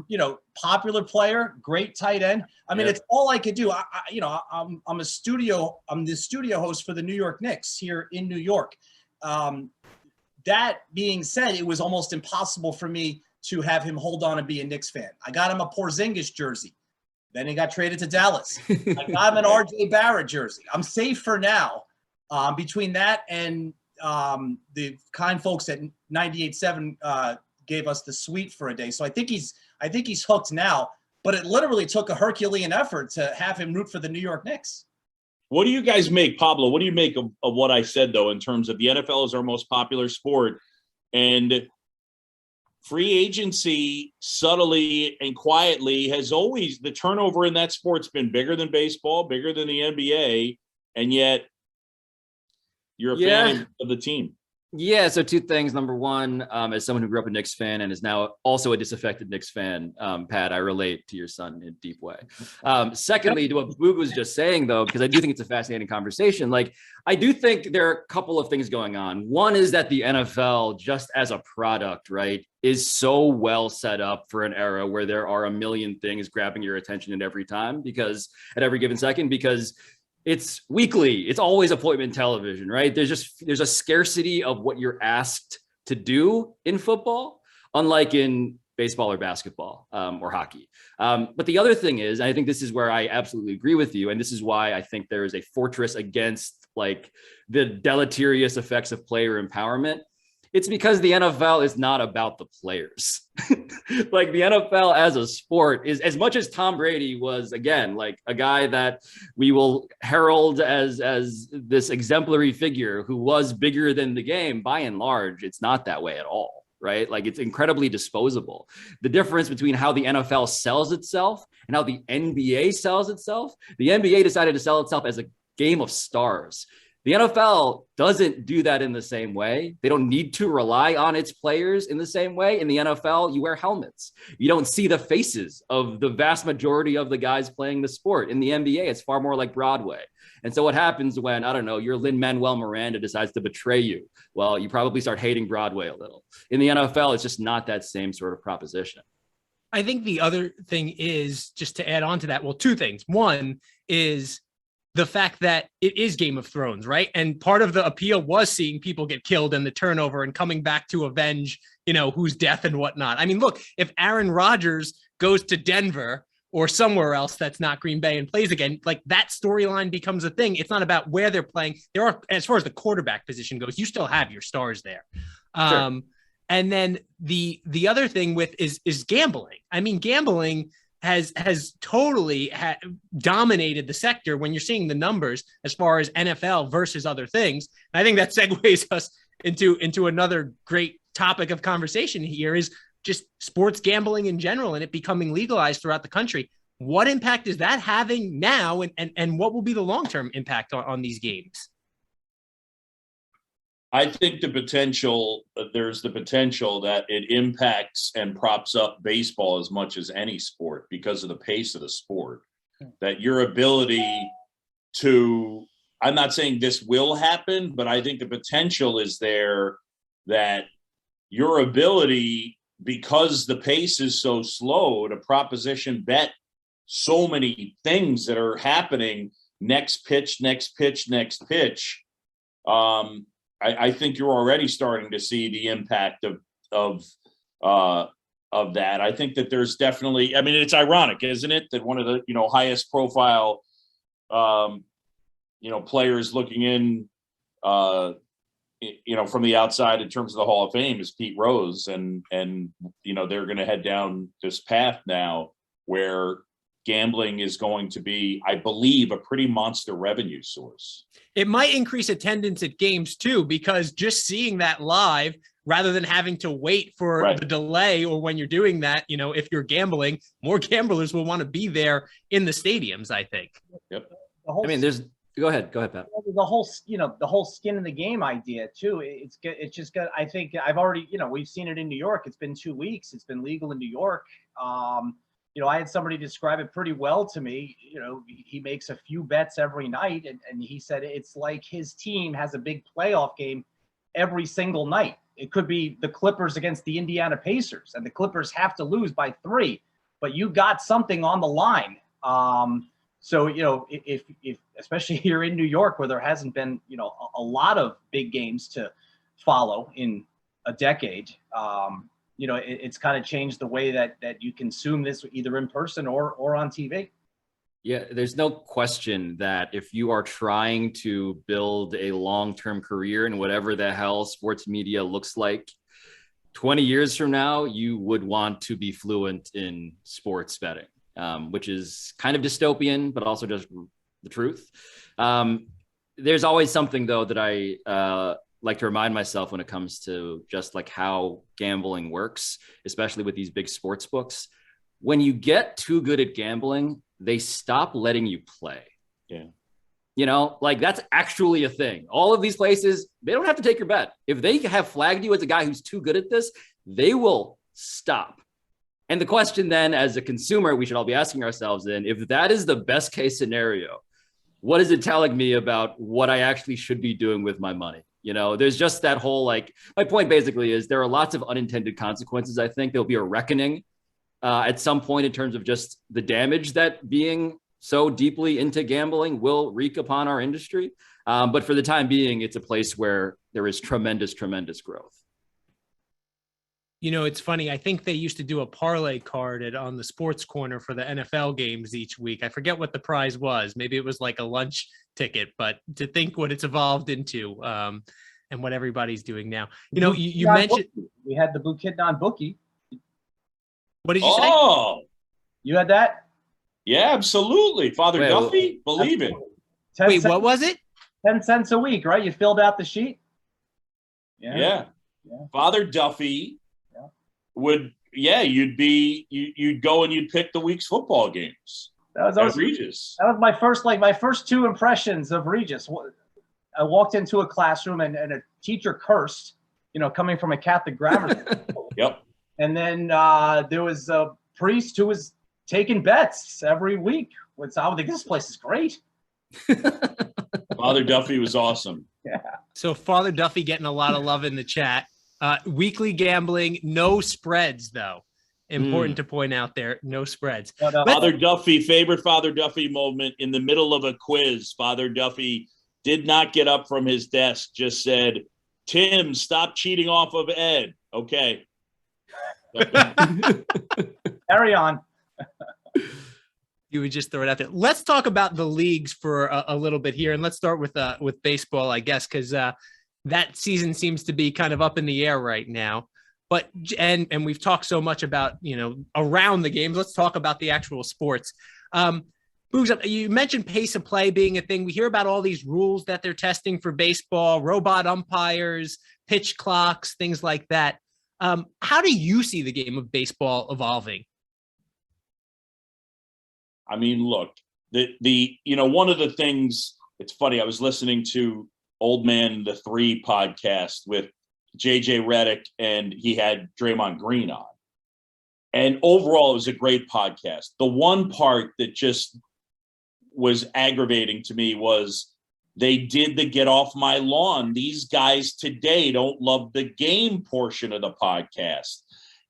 you know, popular player, great tight end. I mean, it's all I could do. I'm the studio host for the New York Knicks here in New York. That being said, it was almost impossible for me to have him hold on and be a Knicks fan. I got him a Porzingis jersey. Then he got traded to Dallas. I got him an RJ Barrett jersey. I'm safe for now. Between that and the kind folks at 98.7 gave us the suite for a day. So I think he's hooked now, but it literally took a Herculean effort to have him root for the New York Knicks. What do you guys make, Pablo? What do you make of what I said, though, in terms of the NFL is our most popular sport, and free agency subtly and quietly has always, the turnover in that sport's been bigger than baseball, bigger than the NBA, and yet you're a fan of the team. Yeah, so two things. Number one, as someone who grew up a Knicks fan and is now also a disaffected Knicks fan, Pat, I relate to your son in a deep way. Secondly, to what Boog was just saying, though, because I do think it's a fascinating conversation, like I do think there are a couple of things going on. One is that the NFL, just as a product, right, is so well set up for an era where there are a million things grabbing your attention at every time, because at every given second, because it's weekly. It's always appointment television, right? There's a scarcity of what you're asked to do in football, unlike in baseball or basketball or hockey. But the other thing is, I think this is where I absolutely agree with you. And this is why I think there is a fortress against like the deleterious effects of player empowerment. It's because the NFL is not about the players. Like the NFL as a sport is, as much as Tom Brady was, again, like a guy that we will herald as this exemplary figure who was bigger than the game, by and large, it's not that way at all, right? Like it's incredibly disposable. The difference between how the NFL sells itself and how the NBA sells itself, the NBA decided to sell itself as a game of stars. The NFL doesn't do that in the same way. They don't need to rely on its players in the same way. In the NFL, you wear helmets. You don't see the faces of the vast majority of the guys playing the sport. In the NBA, it's far more like Broadway. And so what happens when, I don't know, your Lin-Manuel Miranda decides to betray you? Well, you probably start hating Broadway a little. In the NFL, it's just not that same sort of proposition. I think the other thing is, just to add on to that, well, two things. One is the fact that it is Game of Thrones, right? And part of the appeal was seeing people get killed and the turnover and coming back to avenge, you know, whose death and whatnot. I mean, look, if Aaron Rodgers goes to Denver, or somewhere else that's not Green Bay and plays again, like that storyline becomes a thing. It's not about where they're playing. There are, as far as the quarterback position goes, you still have your stars there. Sure. And then the other thing with is gambling. I mean, gambling has totally dominated the sector when you're seeing the numbers as far as NFL versus other things. And I think that segues us into another great topic of conversation here is just sports gambling in general and it becoming legalized throughout the country. What impact is that having now, and what will be the long-term impact on these games? I think there's the potential that it impacts and props up baseball as much as any sport because of the pace of the sport. That your ability to, I'm not saying this will happen, but I think the potential is there that your ability, because the pace is so slow, to proposition bet so many things that are happening, next pitch. I think you're already starting to see the impact of that. I think that there's definitely, I mean, it's ironic, isn't it, that one of the, highest profile, players looking in, from the outside in terms of the Hall of Fame is Pete Rose. And they're going to head down this path now where gambling is going to be, I believe, a pretty monster revenue source. It might increase attendance at games too, because just seeing that live rather than having to wait for the delay, or when you're doing that, if you're gambling, more gamblers will want to be there in the stadiums, I think. Yep. I mean, go ahead, Pat. The whole skin in the game idea too. It's good. It's just good. I think I've already, we've seen it in New York. It's been 2 weeks. It's been legal in New York. I had somebody describe it pretty well to me. He makes a few bets every night, and he said it's like his team has a big playoff game every single night. It could be the Clippers against the Indiana Pacers, and the Clippers have to lose by 3, but you got something on the line. So, if especially here in New York, where there hasn't been, a lot of big games to follow in a decade, it's kind of changed the way that you consume this either in person or on TV. Yeah, there's no question that if you are trying to build a long-term career in whatever the hell sports media looks like, 20 years from now, you would want to be fluent in sports betting, which is kind of dystopian, but also just the truth. There's always something, though, that I like to remind myself when it comes to just like how gambling works, especially with these big sports books. When you get too good at gambling, they stop letting you play. Yeah. That's actually a thing. All of these places, they don't have to take your bet. If they have flagged you as a guy who's too good at this, they will stop. And the question then, as a consumer, we should all be asking ourselves then, if that is the best case scenario, what is it telling me about what I actually should be doing with my money? There's just that whole, my point basically is there are lots of unintended consequences. I think there'll be a reckoning at some point in terms of just the damage that being so deeply into gambling will wreak upon our industry. But for the time being, it's a place where there is tremendous, tremendous growth. It's funny. I think they used to do a parlay card on the sports corner for the NFL games each week. I forget what the prize was. Maybe it was like a lunch ticket, but to think what it's evolved into and what everybody's doing now. You mentioned we had the Bukidnon bookie. What did you say? Oh, you had that? Yeah, absolutely. Father Duffy, believe it. Wait, what was it? 10 cents a week, right? You filled out the sheet? Yeah. Father Duffy you'd go and you'd pick the week's football games. That was Regis. That was my first 2 impressions of Regis. I walked into a classroom and a teacher cursed, coming from a Catholic grammar school. Yep. And then there was a priest who was taking bets every week. I would think this place is great. Father Duffy was awesome. Yeah. So Father Duffy getting a lot of love in the chat. Weekly gambling, no spreads, though. Important to point out there, no spreads. Father Duffy, favorite Father Duffy moment in the middle of a quiz. Father Duffy did not get up from his desk, just said, "Tim, stop cheating off of Ed." Okay. Carry on. You would just throw it out there. Let's talk about the leagues for a little bit here, and let's start with baseball, I guess, because that season seems to be kind of up in the air right now. But and we've talked so much about around the games. Let's talk about the actual sports. Boogs, you mentioned pace of play being a thing. We hear about all these rules that they're testing for baseball, robot umpires, pitch clocks, things like that. How do you see the game of baseball evolving? I mean, look, one of the things, it's funny, I was listening to Old Man the 3 podcast with JJ Redick, and he had Draymond Green on. And overall, it was a great podcast. The one part that just was aggravating to me was they did the get off my lawn. These guys today don't love the game portion of the podcast.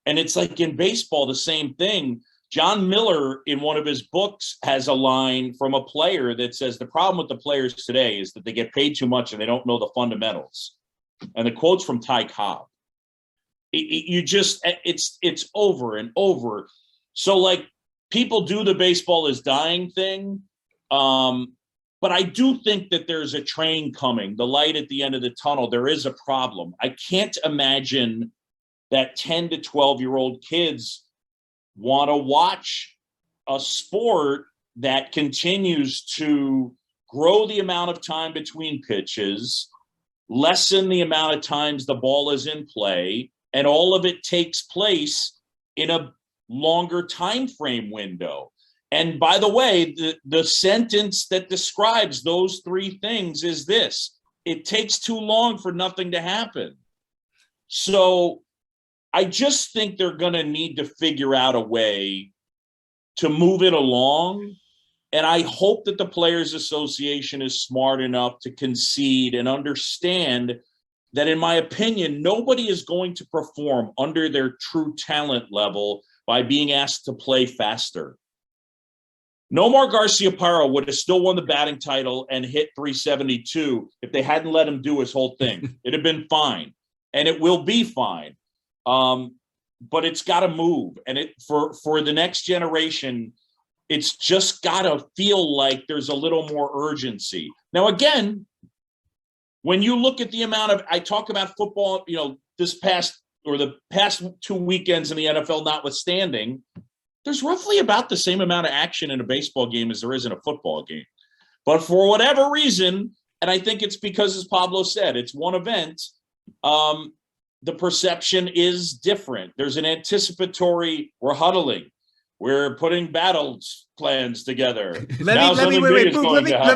And it's like in baseball, the same thing. John Miller, in one of his books, has a line from a player that says the problem with the players today is that they get paid too much and they don't know the fundamentals. And the quote's from Ty Cobb. It's over and over. So, like, people do the baseball is dying thing. But I do think that there's a train coming, the light at the end of the tunnel. There is a problem. I can't imagine that 10 to 12-year-old kids want to watch a sport that continues to grow the amount of time between pitches, lessen the amount of times the ball is in play, and all of it takes place in a longer time frame window. And by the way, the sentence that describes those 3 things is this: it takes too long for nothing to happen. So I just think they're going to need to figure out a way to move it along. And I hope that the Players Association is smart enough to concede and understand that, in my opinion, nobody is going to perform under their true talent level by being asked to play faster. Nomar Garciaparra would have still won the batting title and hit 372 if they hadn't let him do his whole thing. It'd have been fine, and it will be fine. But it's got to move, and for the next generation, it's just got to feel like there's a little more urgency. Now, again, when you look at the amount of, I talk about football, the past 2 weekends in the NFL notwithstanding, there's roughly about the same amount of action in a baseball game as there is in a football game. But for whatever reason, and I think it's because, as Pablo said, it's one event, the perception is different. There's an anticipatory, we're huddling, we're putting battle plans together. Let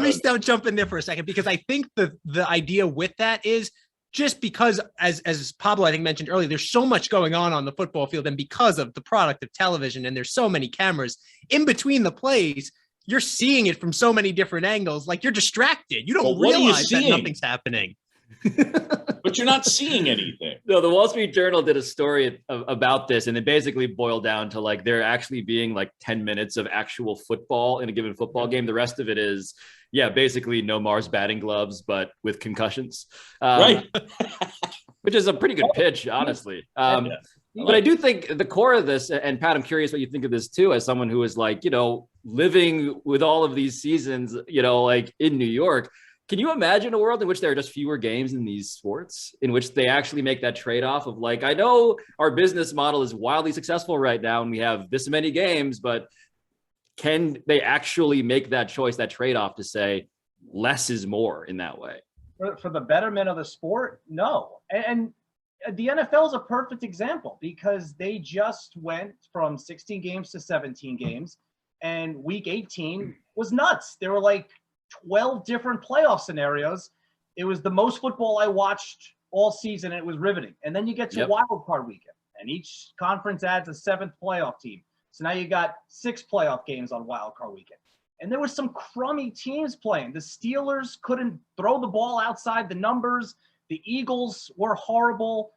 me jump in there for a second, because I think the idea with that is just because, as Pablo, I think, mentioned earlier, there's so much going on the football field, and because of the product of television, and there's so many cameras in between the plays, you're seeing it from so many different angles. Like, you're distracted. You don't realize that nothing's happening. But you're not seeing anything. No, the Wall Street Journal did a story about this, and it basically boiled down to, like, there actually being like 10 minutes of actual football in a given football game. The rest of it is, basically Nomar's batting gloves, but with concussions. Right. Which is a pretty good pitch, honestly. But I do think the core of this, and Pat, I'm curious what you think of this too, as someone who is, like, living with all of these seasons, like in New York. Can you imagine a world in which there are just fewer games in these sports, in which they actually make that trade-off of, like, I know our business model is wildly successful right now and we have this many games, but can they actually make that choice, that trade-off, to say less is more in that way? For the betterment of the sport, no. And the NFL is a perfect example, because they just went from 16 games to 17 games, and week 18 was nuts. There were like 12 different playoff scenarios. It was the most football I watched all season, and it was riveting. And then you get to wild card weekend, and each conference adds a 7th playoff team. So now you got 6 playoff games on wild card weekend. And there was some crummy teams playing. The Steelers couldn't throw the ball outside the numbers. The Eagles were horrible.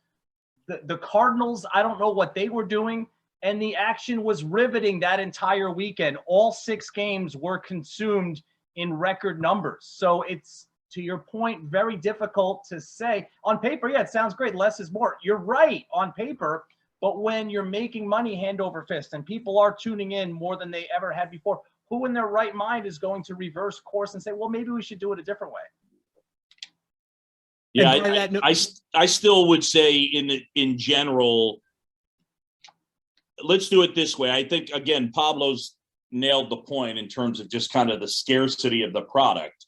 The Cardinals, I don't know what they were doing. And the action was riveting that entire weekend. All 6 games were consumed in record numbers. So it's, to your point, very difficult to say. On paper, it sounds great. Less is more. You're right on paper. But when you're making money hand over fist and people are tuning in more than they ever had before, who in their right mind is going to reverse course and say, well, maybe we should do it a different way? Yeah, And by that no- I still would say in general, let's do it this way. I think, again, Pablo's nailed the point in terms of just kind of the scarcity of the product.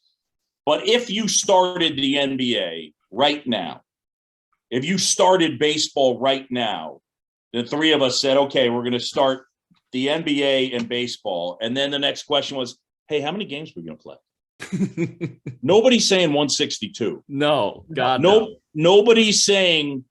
But if you started the NBA right now, if you started baseball right now, the three of us said, okay, we're going to start the NBA and baseball. And then the next question was, hey, how many games are we going to play? Nobody's saying 162. No, God, no. Nobody's saying,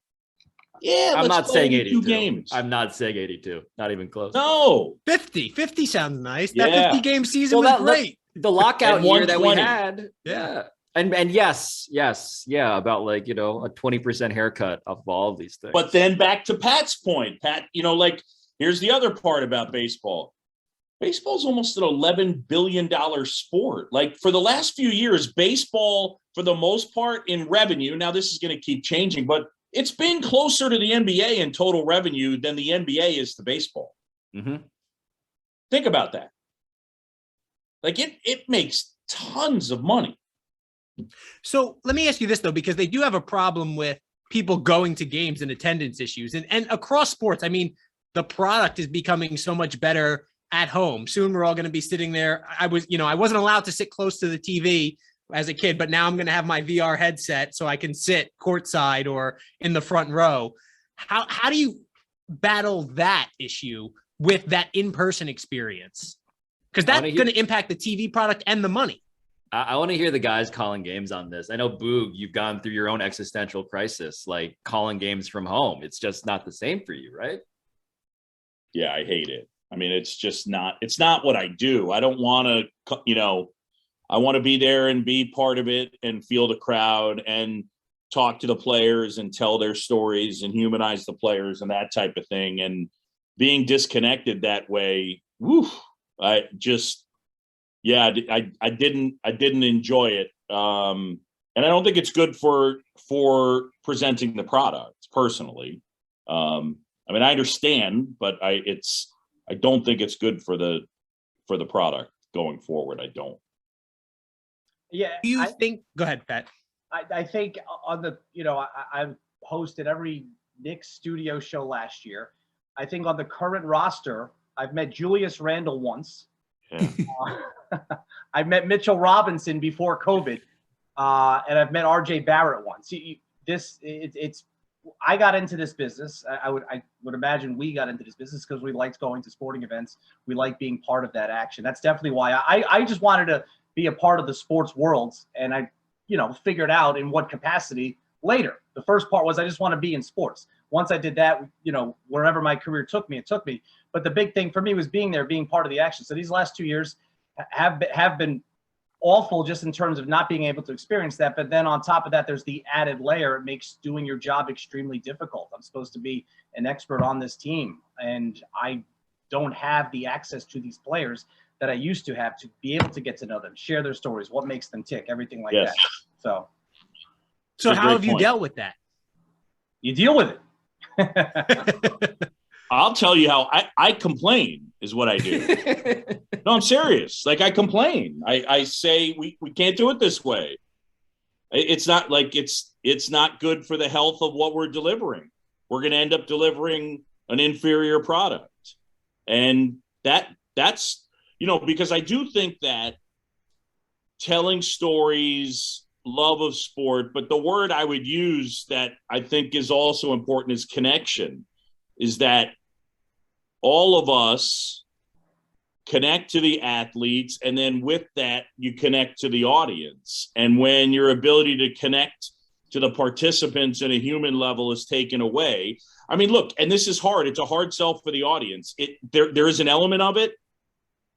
yeah, I'm let's not play saying 82 games. I'm not saying 82. Not even close. No. 50 sounds nice. Yeah. That 50 game season Well, was great. The lockout At year that we 120. had. Yeah. And yes, about like, a 20% haircut off of all of these things. But then back to Pat's point, Pat, like, here's the other part about baseball. Baseball's almost an $11 billion sport. Like, for the last few years, baseball, for the most part, in revenue, now this is going to keep changing, but it's been closer to the NBA in total revenue than the NBA is to baseball. Mm-hmm. Think about that. Like, it makes tons of money. So let me ask you this, though, because they do have a problem with people going to games and attendance issues. And across sports, I mean, the product is becoming so much better at home. Soon we're all going to be sitting there. I wasn't allowed to sit close to the TV as a kid, but now I'm going to have my VR headset so I can sit courtside or in the front row. How do you battle that issue with that in-person experience? Because that's going to impact the TV product and the money. I want to hear the guys calling games on this. I know, Boog, you've gone through your own existential crisis, like calling games from home. It's just not the same for you, right? Yeah, I hate it. I mean, it's not what I do. I don't want to, I want to be there and be part of it and feel the crowd and talk to the players and tell their stories and humanize the players and that type of thing. And being disconnected that way, I didn't enjoy it. And I don't think it's good for presenting the product personally. I mean, I understand, but I don't think it's good for the product going forward. I don't. Yeah. Do you think? Go ahead, Pat. I think on the, I've hosted every Knicks studio show last year. I think on the current roster, I've met Julius Randle once. Yeah. I've met Mitchell Robinson before COVID, and I've met RJ Barrett once. I got into this business. I would imagine we got into this business because we liked going to sporting events. We like being part of that action. That's definitely why I just wanted to be a part of the sports world, and I, figured out in what capacity later. The first part was I just want to be in sports. Once I did that, wherever my career took me, it took me. But the big thing for me was being there, being part of the action. So these last 2 years have been awful just in terms of not being able to experience that. But then on top of that, there's the added layer. It makes doing your job extremely difficult. I'm supposed to be an expert on this team, and I don't have the access to these players that I used to have to be able to get to know them, share their stories, what makes them tick, everything like that. So how have you dealt with that? You deal with it. I'll tell you how I complain is what I do. No, I'm serious. Like, I complain. I say we can't do it this way. It's not like it's not good for the health of what we're delivering. We're going to end up delivering an inferior product. And that's, because I do think that telling stories, love of sport, but the word I would use that I think is also important is connection, is that all of us connect to the athletes, and then with that, you connect to the audience. And when your ability to connect to the participants at a human level is taken away, I mean, look, and this is hard. It's a hard sell for the audience. There is an element of it.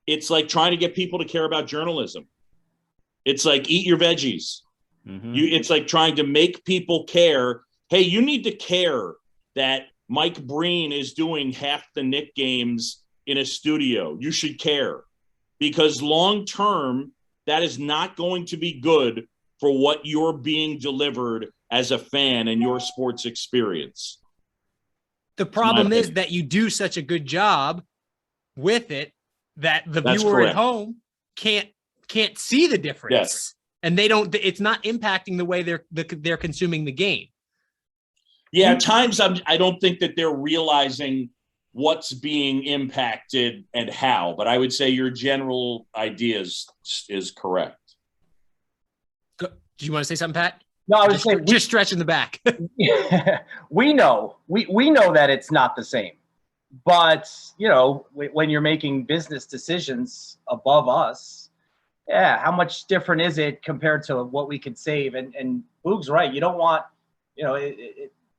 It's like trying to get people to care about journalism. It's like eat your veggies. Mm-hmm. It's like trying to make people care. Hey, you need to care that Mike Breen is doing half the Knick games in a studio. You should care, because long term, that is not going to be good for what you're being delivered as a fan and your sports experience. The problem is that you do such a good job with it that the That's viewer correct. at home can't see the difference. Yes. And they don't, it's not impacting the way they're consuming the game. Yeah, at times I don't think that they're realizing what's being impacted and how, but I would say your general idea is correct. Do you want to say something, Pat? No, I was saying Just stretching the back. we know that it's not the same, but you know, when you're making business decisions above us, yeah, how much different is it compared to what we could save? And Boog's right. You don't want, you know,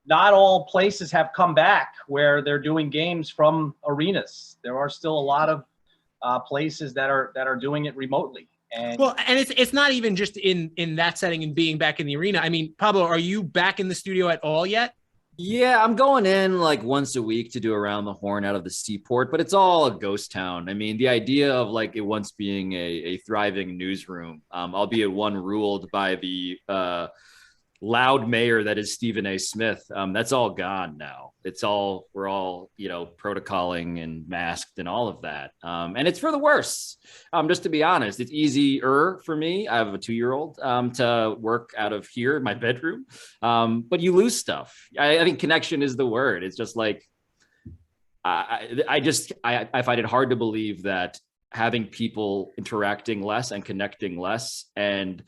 not all places have come back where they're doing games from arenas. There are still a lot of places that are doing it remotely. And well, and it's not even just in that setting and being back in the arena. I mean, Pablo, are you back in the studio at all yet? Yeah, I'm going in like once a week to do Around the Horn out of the Seaport, but it's all a ghost town. I mean, the idea of like it once being a thriving newsroom, albeit one ruled by the loud mayor that is Stephen A. Smith, that's all gone now. We're all, you know, protocoling and masked and all of that. And it's for the worse. Just to be honest, it's easier for me. I have a 2-year-old to work out of here in my bedroom. But you lose stuff. I think connection is the word. It's just like, I find it hard to believe that having people interacting less and connecting less and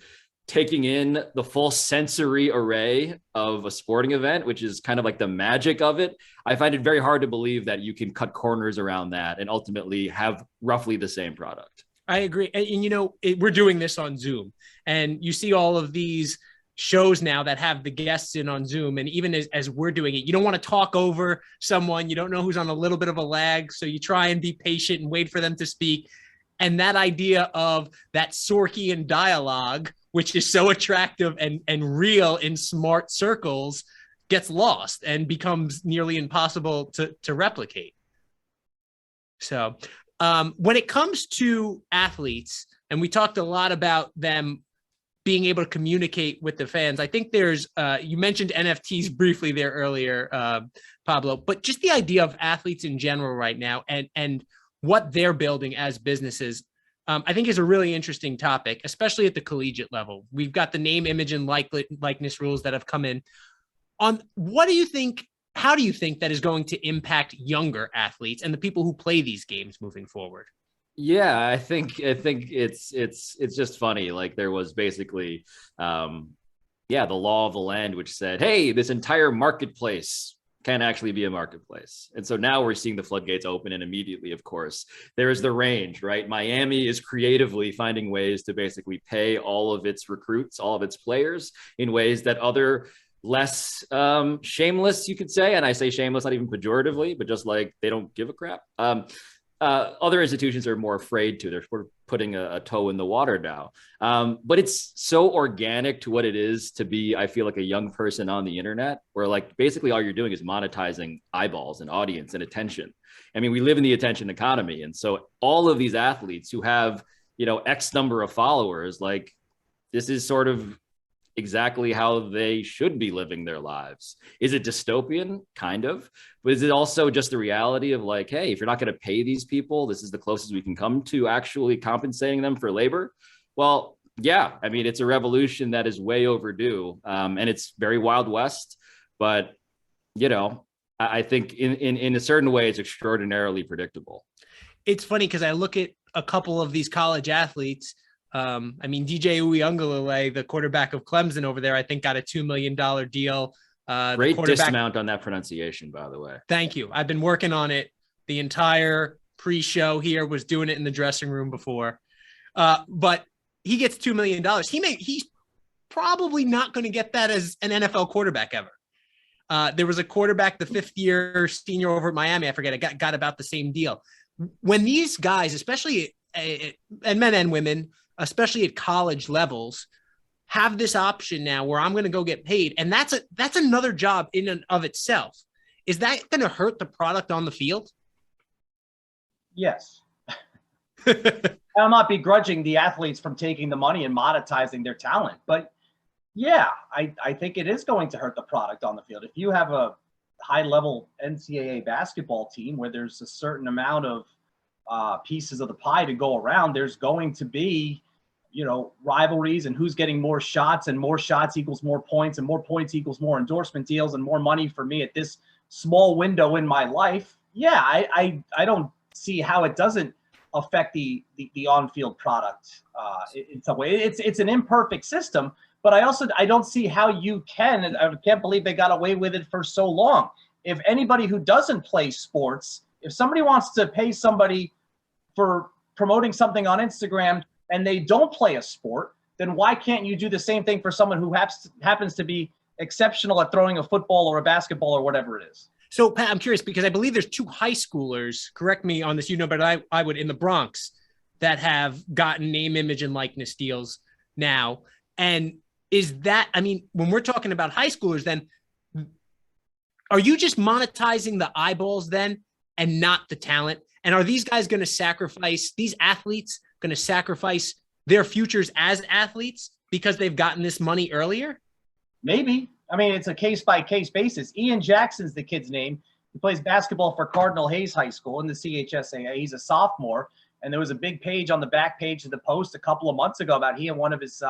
taking in the full sensory array of a sporting event, which is kind of like the magic of it. I find it very hard to believe that you can cut corners around that and ultimately have roughly the same product. I agree. And you know, we're doing this on Zoom, and you see all of these shows now that have the guests in on Zoom. And even as we're doing it, you don't want to talk over someone. You don't know who's on a little bit of a lag. So you try and be patient and wait for them to speak. And that idea of that Sorkian dialogue, which is so attractive and real in smart circles, gets lost and becomes nearly impossible to replicate. So when it comes to athletes, and we talked a lot about them being able to communicate with the fans, I think there's, you mentioned NFTs briefly there earlier, Pablo, but just the idea of athletes in general right now and what they're building as businesses, I think is a really interesting topic, especially at the collegiate level. We've got the name, image, and likeness rules that have come in. On what do you think? How do you think that is going to impact younger athletes and the people who play these games moving forward? Yeah, I think it's just funny. Like there was basically, the law of the land, which said, hey, this entire marketplace can actually be a marketplace. And so now we're seeing the floodgates open, and immediately, of course, there is the range, right? Miami is creatively finding ways to basically pay all of its recruits, all of its players in ways that other less shameless, you could say, and I say shameless not even pejoratively, but just like they don't give a crap. Other institutions are more afraid to. They're sort of putting a toe in the water now. But it's so organic to what it is to be, I feel like, a young person on the internet, where like basically all you're doing is monetizing eyeballs and audience and attention. I mean, we live in the attention economy. And so all of these athletes who have, you know, X number of followers, like this is sort of exactly how they should be living their lives. Is it dystopian? Kind of. But is it also just the reality of like, hey, if you're not going to pay these people, this is the closest we can come to actually compensating them for labor? Well, yeah, I mean, it's a revolution that is way overdue. And it's very Wild West. But, you know, I think in a certain way, it's extraordinarily predictable. It's funny because I look at a couple of these college athletes. I mean, DJ Uiagalelei, the quarterback of Clemson over there, I think got a $2 million deal. Great dismount on that pronunciation, by the way. Thank you. I've been working on it the entire pre-show here, was doing it in the dressing room before. But he gets $2 million. He's probably not going to get that as an NFL quarterback ever. There was a quarterback, the 5th-year senior over at Miami, I forget, it got about the same deal. When these guys, especially and men and women, especially at college levels, have this option now where I'm going to go get paid, and that's another job in and of itself. Is that going to hurt the product on the field? yes. I'll not begrudging the athletes from taking the money and monetizing their talent, but yeah, I think it is going to hurt the product on the field. If you have a high-level NCAA basketball team where there's a certain amount of pieces of the pie to go around, there's going to be, rivalries and who's getting more shots, and more shots equals more points, and more points equals more endorsement deals and more money for me at this small window in my life. Yeah, I don't see how it doesn't affect the on-field product in some way. It's an imperfect system, but I don't see how you can, and I can't believe they got away with it for so long. If anybody who doesn't play sports, if somebody wants to pay somebody for promoting something on Instagram and they don't play a sport, then why can't you do the same thing for someone who happens to be exceptional at throwing a football or a basketball or whatever it is? So, Pat, I'm curious because I believe there's 2 high schoolers, correct me on this, but I would, in the Bronx, that have gotten name, image, and likeness deals now. And is that, when we're talking about high schoolers, then are you just monetizing the eyeballs then and not the talent? And are these guys going to sacrifice, these athletes going to sacrifice their futures as athletes because they've gotten this money earlier? Maybe. It's a case-by-case basis. Ian Jackson's the kid's name. He plays basketball for Cardinal Hayes High School in the CHSAA. He's a sophomore, and there was a big page on the back page of the Post a couple of months ago about he and one of his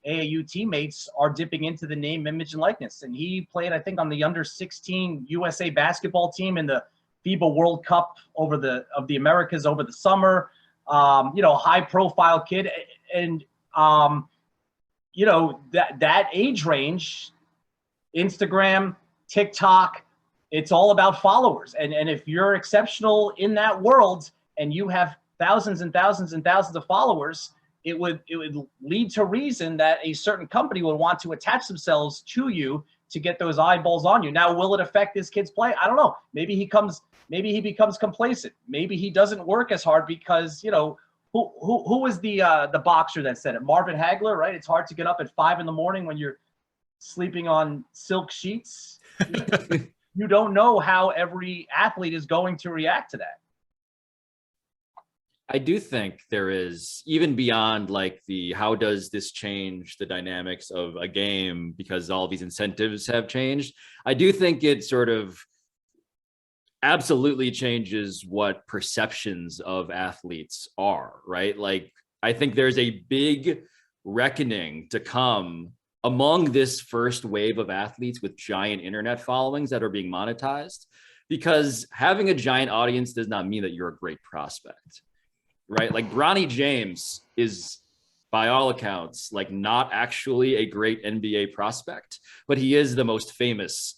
AAU teammates are dipping into the name, image, and likeness. And he played, I think, on the under-16 USA basketball team in the FIBA World Cup of the Americas over the summer. High-profile kid. And, that age range, Instagram, TikTok, it's all about followers. And if you're exceptional in that world and you have thousands and thousands and thousands of followers, it would lead to reason that a certain company would want to attach themselves to you to get those eyeballs on you. Now, will it affect this kid's play? I don't know. Maybe he becomes complacent. Maybe he doesn't work as hard because, who was the boxer that said it? Marvin Hagler, right? It's hard to get up at 5 a.m. when you're sleeping on silk sheets. You don't know how every athlete is going to react to that. I do think there is, even beyond like how does this change the dynamics of a game because all these incentives have changed. I do think it sort of absolutely changes what perceptions of athletes are, right? Like, I think there's a big reckoning to come among this first wave of athletes with giant internet followings that are being monetized, because having a giant audience does not mean that you're a great prospect, right? Like Bronny James is, by all accounts, like not actually a great NBA prospect, but he is the most famous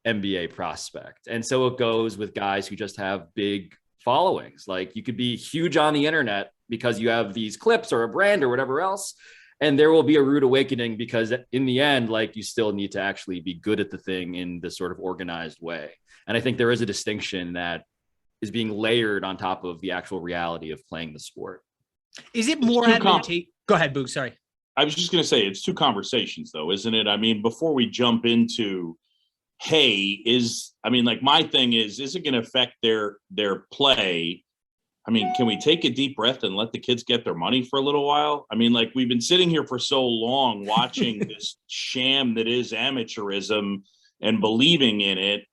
NBA prospect. And so it goes with guys who just have big followings. Like you could be huge on the internet because you have these clips or a brand or whatever else, and there will be a rude awakening because in the end, like you still need to actually be good at the thing in this sort of organized way. And I think there is a distinction that is being layered on top of the actual reality of playing the sport. Is it more advantageous? Go ahead, Boog. Sorry. I was just going to say it's 2 conversations though, isn't it? Before we jump into, hey, my thing is it going to affect their play? Can we take a deep breath and let the kids get their money for a little while? We've been sitting here for so long watching this sham that is amateurism and believing in it.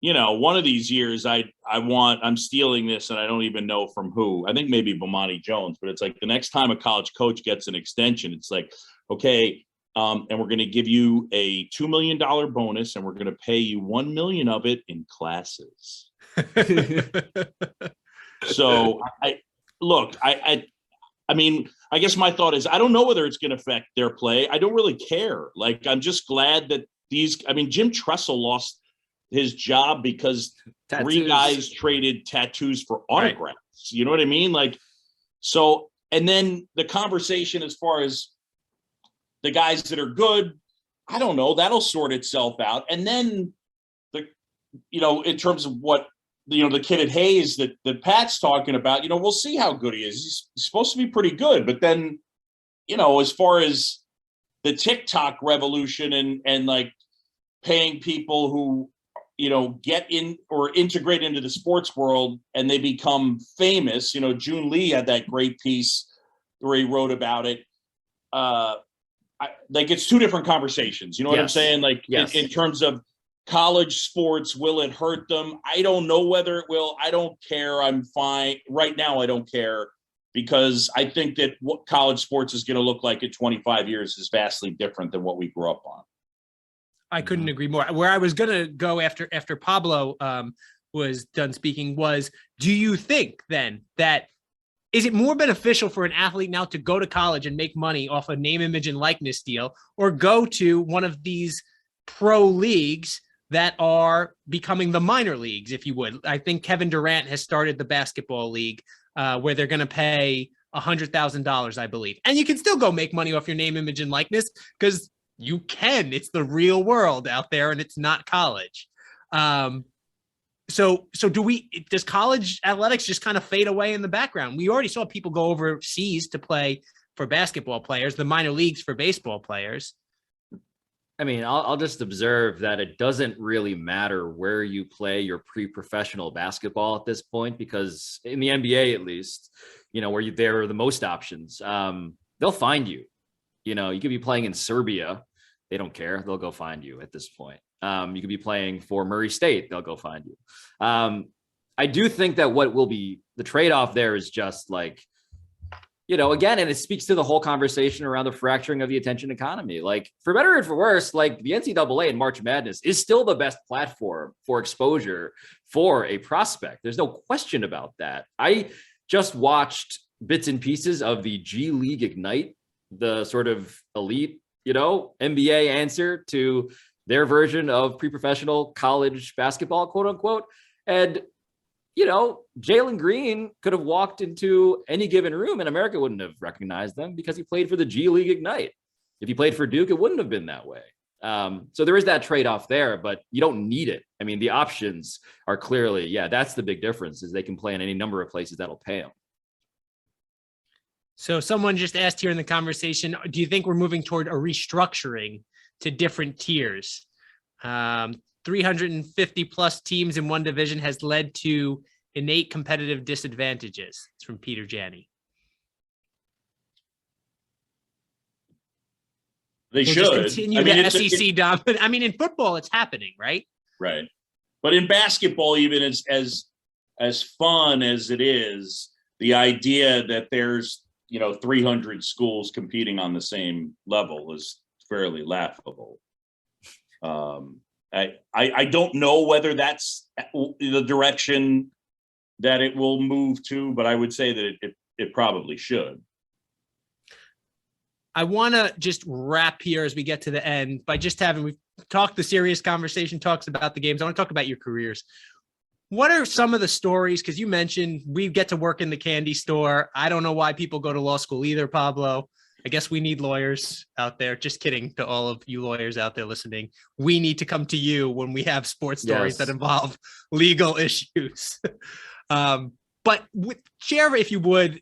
One of these years I'm stealing this and I don't even know from who. I think maybe Bomani Jones, but it's like the next time a college coach gets an extension, it's like, okay, and we're going to give you a $2 million bonus and we're going to pay you $1 million of it in classes. So I guess my thought is, I don't know whether it's going to affect their play. I don't really care. I'm just glad that Jim Tressel lost his job because tattoos. 3 guys traded tattoos for autographs. Right. You know what I mean? And then the conversation as far as the guys that are good, I don't know, that'll sort itself out. And then in terms of what, the kid at Hayes that Pat's talking about, we'll see how good he is. He's supposed to be pretty good. But then, as far as the TikTok revolution and paying people who, get in or integrate into the sports world and they become famous, June Lee had that great piece where he wrote about it. It's 2 different conversations. You know what I'm saying? Yes. In terms of college sports, will it hurt them? I don't know whether it will. I don't care. I'm fine. Right now, I don't care, because I think that what college sports is going to look like in 25 years is vastly different than what we grew up on. I couldn't agree more. Where I was going to go after Pablo was done speaking was, do you think then that is it more beneficial for an athlete now to go to college and make money off a name, image, and likeness deal, or go to one of these pro leagues that are becoming the minor leagues, if you would? I think Kevin Durant has started the basketball league where they're going to pay $100,000, I believe. And you can still go make money off your name, image, and likeness, because you can. It's the real world out there, and it's not college. So does college athletics just kind of fade away in the background? We already saw people go overseas to play for basketball players, the minor leagues for baseball players. I mean, I'll just observe that it doesn't really matter where you play your pre-professional basketball at this point, because in the NBA, at least, where there are the most options, they'll find you. You could be playing in Serbia. They don't care. They'll go find you at this point. You could be playing for Murray State. They'll go find you. I do think that what will be the trade-off there is just like, again, and it speaks to the whole conversation around the fracturing of the attention economy. Like, for better or for worse, like the NCAA and March Madness is still the best platform for exposure for a prospect. There's no question about that. I just watched bits and pieces of the G League Ignite, the sort of elite, NBA answer to their version of pre-professional college basketball, quote unquote. And, Jalen Green could have walked into any given room and America wouldn't have recognized them because he played for the G League Ignite. If he played for Duke, it wouldn't have been that way. So there is that trade-off there, but you don't need it. I mean, the options are clearly, that's the big difference, is they can play in any number of places that'll pay them. So someone just asked here in the conversation, do you think we're moving toward a restructuring to different tiers? 350 plus teams in one division has led to innate competitive disadvantages. It's from Peter Janney. They We'll should continue the SEC dominant. I mean, in football, it's happening, right? Right. But in basketball, even as fun as it is, the idea that there's 300 schools competing on the same level is fairly laughable. I don't know whether that's the direction that it will move to, but I would say that it probably should. I want to just wrap here as we get to the end by just we've talked the serious conversation, talks about the games. I want to talk about your careers. What are some of the stories? Because you mentioned we get to work in the candy store. I don't know why people go to law school either, Pablo. I guess we need lawyers out there. Just kidding to all of you lawyers out there listening. We need to come to you when we have sports stories that involve legal issues. But share, if you would,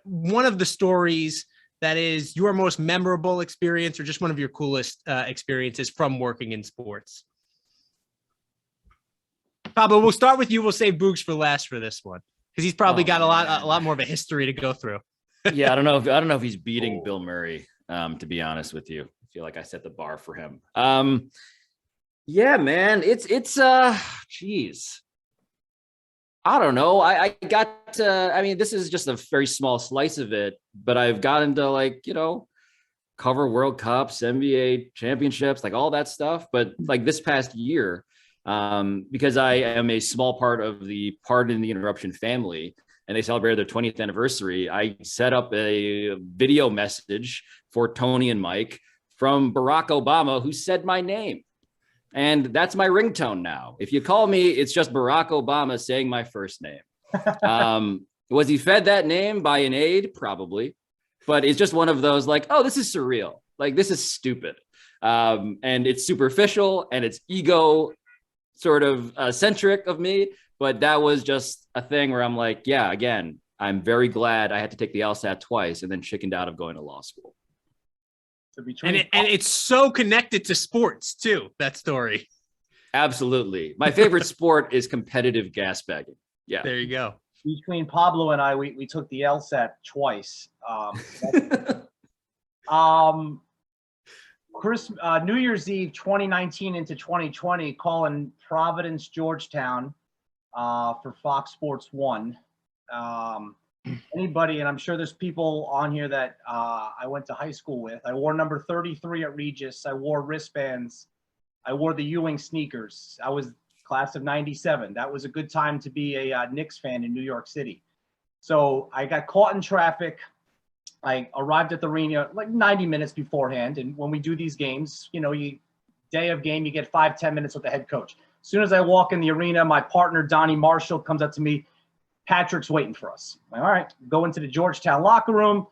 one of the stories that is your most memorable experience or just one of your coolest experiences from working in sports. Pablo, we'll start with you. We'll save Boogs for last for this one, because he's probably got a lot more of a history to go through. Yeah, I don't know if he's beating Bill Murray, to be honest with you. I feel like I set the bar for him. Yeah, man, it's geez. I don't know. I got to, I mean, this is just a very small slice of it, but I've gotten to cover World Cups, NBA championships, all that stuff. But this past year, because I am a small part of the Pardon the Interruption family, and they celebrated their 20th anniversary, I set up a video message for Tony and Mike from Barack Obama, who said my name. And that's my ringtone now. If you call me, it's just Barack Obama saying my first name. Was he fed that name by an aide? Probably. But it's just one of those oh, this is surreal. This is stupid. And it's superficial and it's ego sort of centric of me. But that was just a thing where I'm yeah, again, I'm very glad I had to take the LSAT twice and then chickened out of going to law school. And it's so connected to sports too, that story. Absolutely. My favorite sport is competitive gas bagging. Yeah. There you go. Between Pablo and I, we took the LSAT twice. New Year's Eve 2019 into 2020, calling Providence, Georgetown for Fox Sports 1. Anybody, and I'm sure there's people on here that I went to high school with. I wore number 33 at Regis. I wore wristbands. I wore the Ewing sneakers. I was class of 97. That was a good time to be a Knicks fan in New York City. So I got caught in traffic. I arrived at the arena like 90 minutes beforehand. And when we do these games, you know, day of game, you get 5-10 minutes with the head coach. As soon as I walk in the arena, my partner, Donnie Marshall, comes up to me. Patrick's waiting for us. I'm like, all right, go into the Georgetown locker room.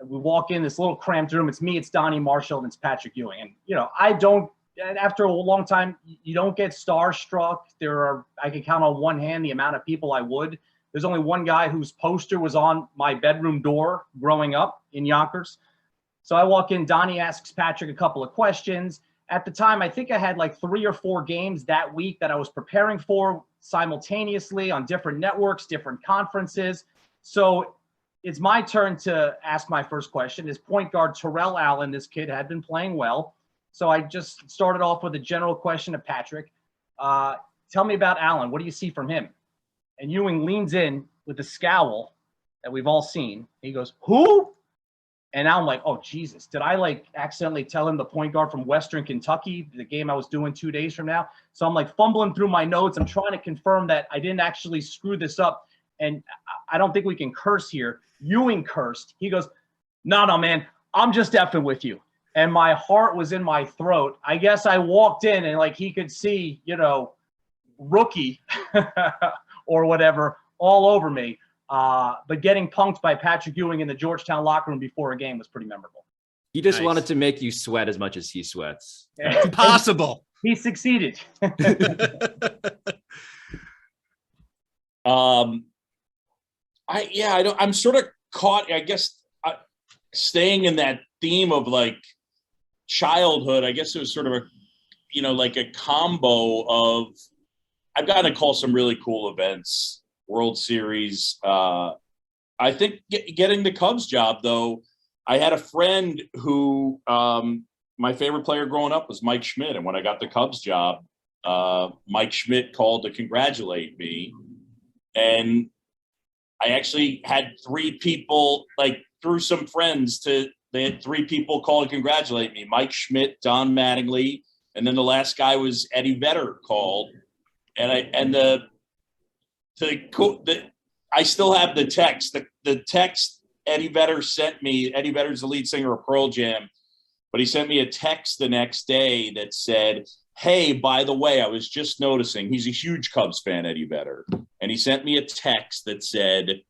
We walk in this little cramped room. It's me, it's Donnie Marshall, and it's Patrick Ewing. And, you know, after a long time, you don't get starstruck. I can count on one hand the amount of people I would. There's only one guy whose poster was on my bedroom door growing up in Yonkers. So I walk in, Donnie asks Patrick a couple of questions. At the time, I think I had like 3 or 4 games that week that I was preparing for simultaneously on different networks, different conferences. So it's my turn to ask my first question. Is point guard Terrell Allen, this kid had been playing well. So I just started off with a general question of Patrick. Tell me about Allen. What do you see from him? And Ewing leans in with a scowl that we've all seen. He goes, who? And now I'm like, oh, Jesus, did I like accidentally tell him the point guard from Western Kentucky, the game I was doing 2 days from now? So I'm like fumbling through my notes. I'm trying to confirm that I didn't actually screw this up. And I don't think we can curse here. Ewing cursed. He goes, no, man, I'm just effing with you. And my heart was in my throat. I guess I walked in and like he could see, you know, rookie or whatever all over me. But getting punked by Patrick Ewing in the Georgetown locker room before a game was pretty memorable. He just Nice. wanted to make you sweat as much as he sweats. Impossible. He succeeded. I'm sort of caught, I guess, staying in that theme of like childhood. I guess it was sort of like a combo of, I've gotten to call some really cool events. World Series. I think getting the Cubs job, though, I had a friend who my favorite player growing up was Mike Schmidt. And when I got the Cubs job, Mike Schmidt called to congratulate me. And I actually had 3 people, like through some friends, they had 3 people call to congratulate me. Mike Schmidt, Don Mattingly, and then the last guy was Eddie Vedder called. I still have the text. The text Eddie Vedder sent me. Eddie Vedder's the lead singer of Pearl Jam, but he sent me a text the next day that said, hey, by the way, I was just noticing, he's a huge Cubs fan, Eddie Vedder. And he sent me a text that said,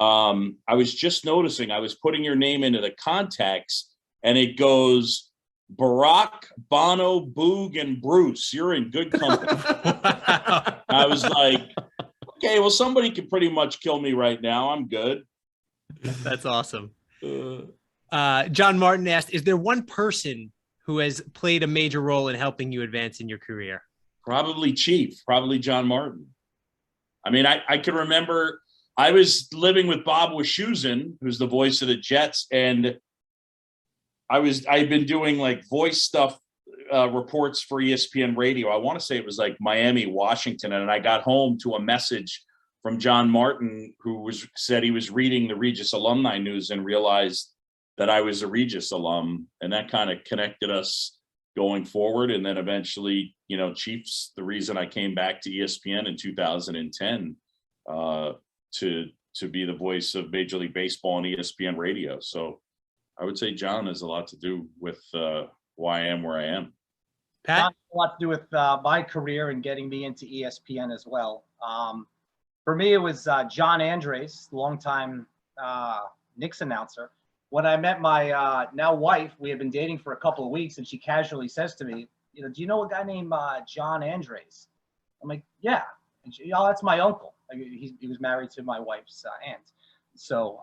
I was just noticing, I was putting your name into the contacts, and it goes, Barack, Bono, Boog, and Bruce. You're in good company. Wow. I was like, okay, well, somebody can pretty much kill me right now. I'm good. That's awesome. John Martin asked, is there one person who has played a major role in helping you advance in your career? Probably John Martin. I mean, I can remember I was living with Bob Wischusen, who's the voice of the Jets, and I'd been doing like voice stuff, reports for ESPN radio. I want to say it was like Miami, Washington. And I got home to a message from John Martin, who said he was reading the Regis alumni news and realized that I was a Regis alum. And that kind of connected us going forward. And then eventually, Chiefs, the reason I came back to ESPN in 2010 to be the voice of Major League Baseball and ESPN radio. So I would say John has a lot to do with why I am where I am. Pat? A lot to do with my career and getting me into ESPN as well. For me, it was John Andres, longtime Knicks announcer. When I met my now wife, we had been dating for a couple of weeks, and she casually says to me, do you know a guy named John Andres? I'm like, yeah. And she, oh, that's my uncle. He was married to my wife's aunt. So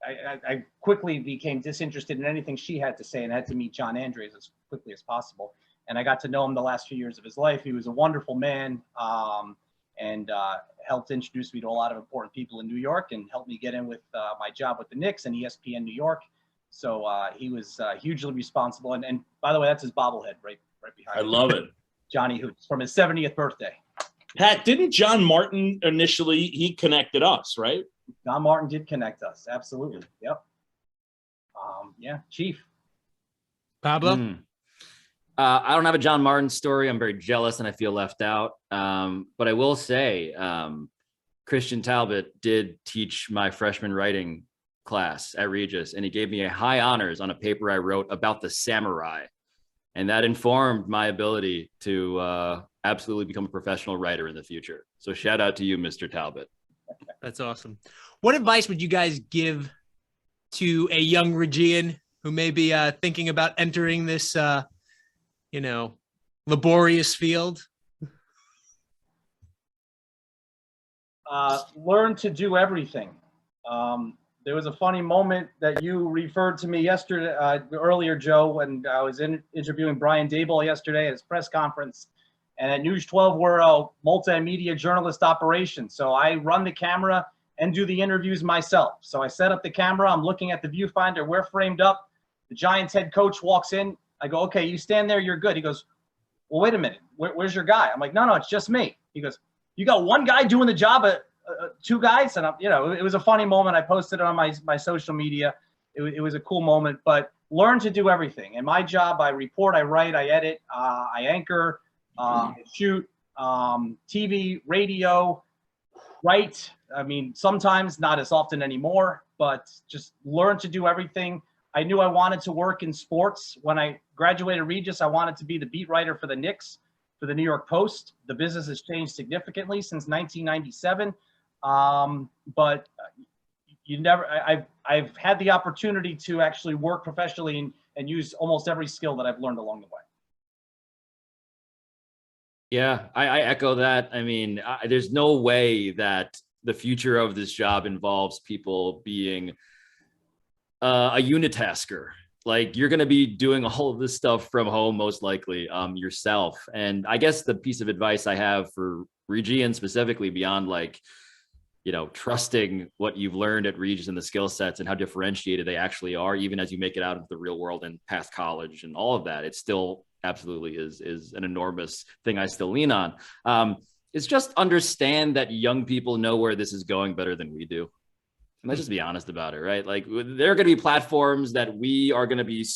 I quickly became disinterested in anything she had to say and had to meet John Andres as quickly as possible. And I got to know him the last few years of his life. He was a wonderful man, and helped introduce me to a lot of important people in New York and helped me get in with my job with the Knicks and ESPN New York. So he was hugely responsible. And by the way, that's his bobblehead right behind I him. love it. Johnny Hoots from his 70th birthday. Pat, didn't John Martin initially, he connected us, right? John Martin did connect us. Absolutely. Yep. Yeah, Chief. Pablo? I don't have a John Martin story. I'm very jealous and I feel left out. But I will say, Christian Talbot did teach my freshman writing class at Regis, and he gave me a high honors on a paper I wrote about the samurai. And that informed my ability to absolutely become a professional writer in the future. So shout out to you, Mr. Talbot. That's awesome. What advice would you guys give to a young Regian who may be thinking about entering this, laborious field? Learn to do everything. There was a funny moment that you referred to me yesterday, earlier, Joe, when I was interviewing Brian Daboll yesterday at his press conference. And at News 12, we're a multimedia journalist operation. So I run the camera and do the interviews myself. So I set up the camera. I'm looking at the viewfinder. We're framed up. The Giants head coach walks in. I go, okay, you stand there. You're good. He goes, well, wait a minute. Where's your guy? I'm like, no, it's just me. He goes, you got one guy doing the job of two guys? And it was a funny moment. I posted it on my social media. It was a cool moment, but learn to do everything. And my job, I report, I write, I edit, I anchor, shoot, TV, radio, write. I mean, sometimes, not as often anymore, but just learn to do everything. I knew I wanted to work in sports. When I graduated Regis, I wanted to be the beat writer for the Knicks, for the New York Post. The business has changed significantly since 1997. But I've had the opportunity to actually work professionally and use almost every skill that I've learned along the way. Yeah, I echo that. I mean, there's no way that the future of this job involves people being a unitasker. Like, you're going to be doing all of this stuff from home, most likely, yourself. And I guess the piece of advice I have for Regian specifically, beyond trusting what you've learned at Regis and the skill sets and how differentiated they actually are, even as you make it out into the real world and past college and all of that, it still absolutely is an enormous thing I still lean on. It's just understand that young people know where this is going better than we do. And let's just be honest about it, right? Like, there are going to be platforms that we are going to be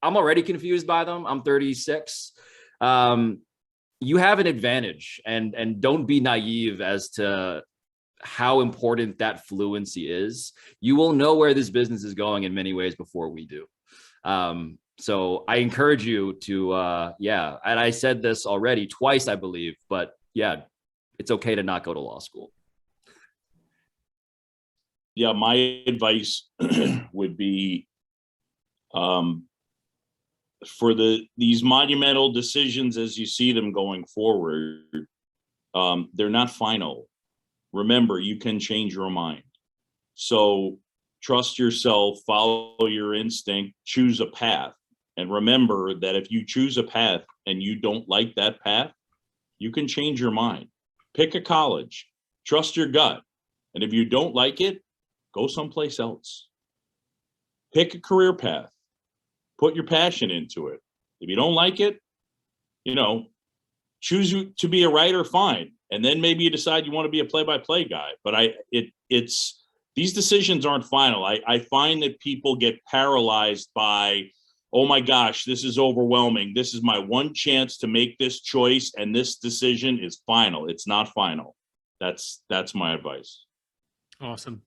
I'm already confused by them. I'm 36. You have an advantage, and don't be naive as to how important that fluency is. You will know where this business is going in many ways before we do. So I encourage you to, and I said this already twice, I believe, but yeah, it's okay to not go to law school. Yeah, my advice would be for these monumental decisions as you see them going forward, they're not final. Remember, you can change your mind. So trust yourself, follow your instinct, choose a path. And remember that if you choose a path and you don't like that path, you can change your mind. Pick a college, trust your gut. And if you don't like it, go someplace else. Pick a career path, put your passion into it. If you don't like it, choose to be a writer, fine. And then maybe you decide you want to be a play-by-play guy. But these decisions aren't final. I find that people get paralyzed by, oh my gosh, this is overwhelming. This is my one chance to make this choice, and this decision is final. It's not final. That's my advice. Awesome.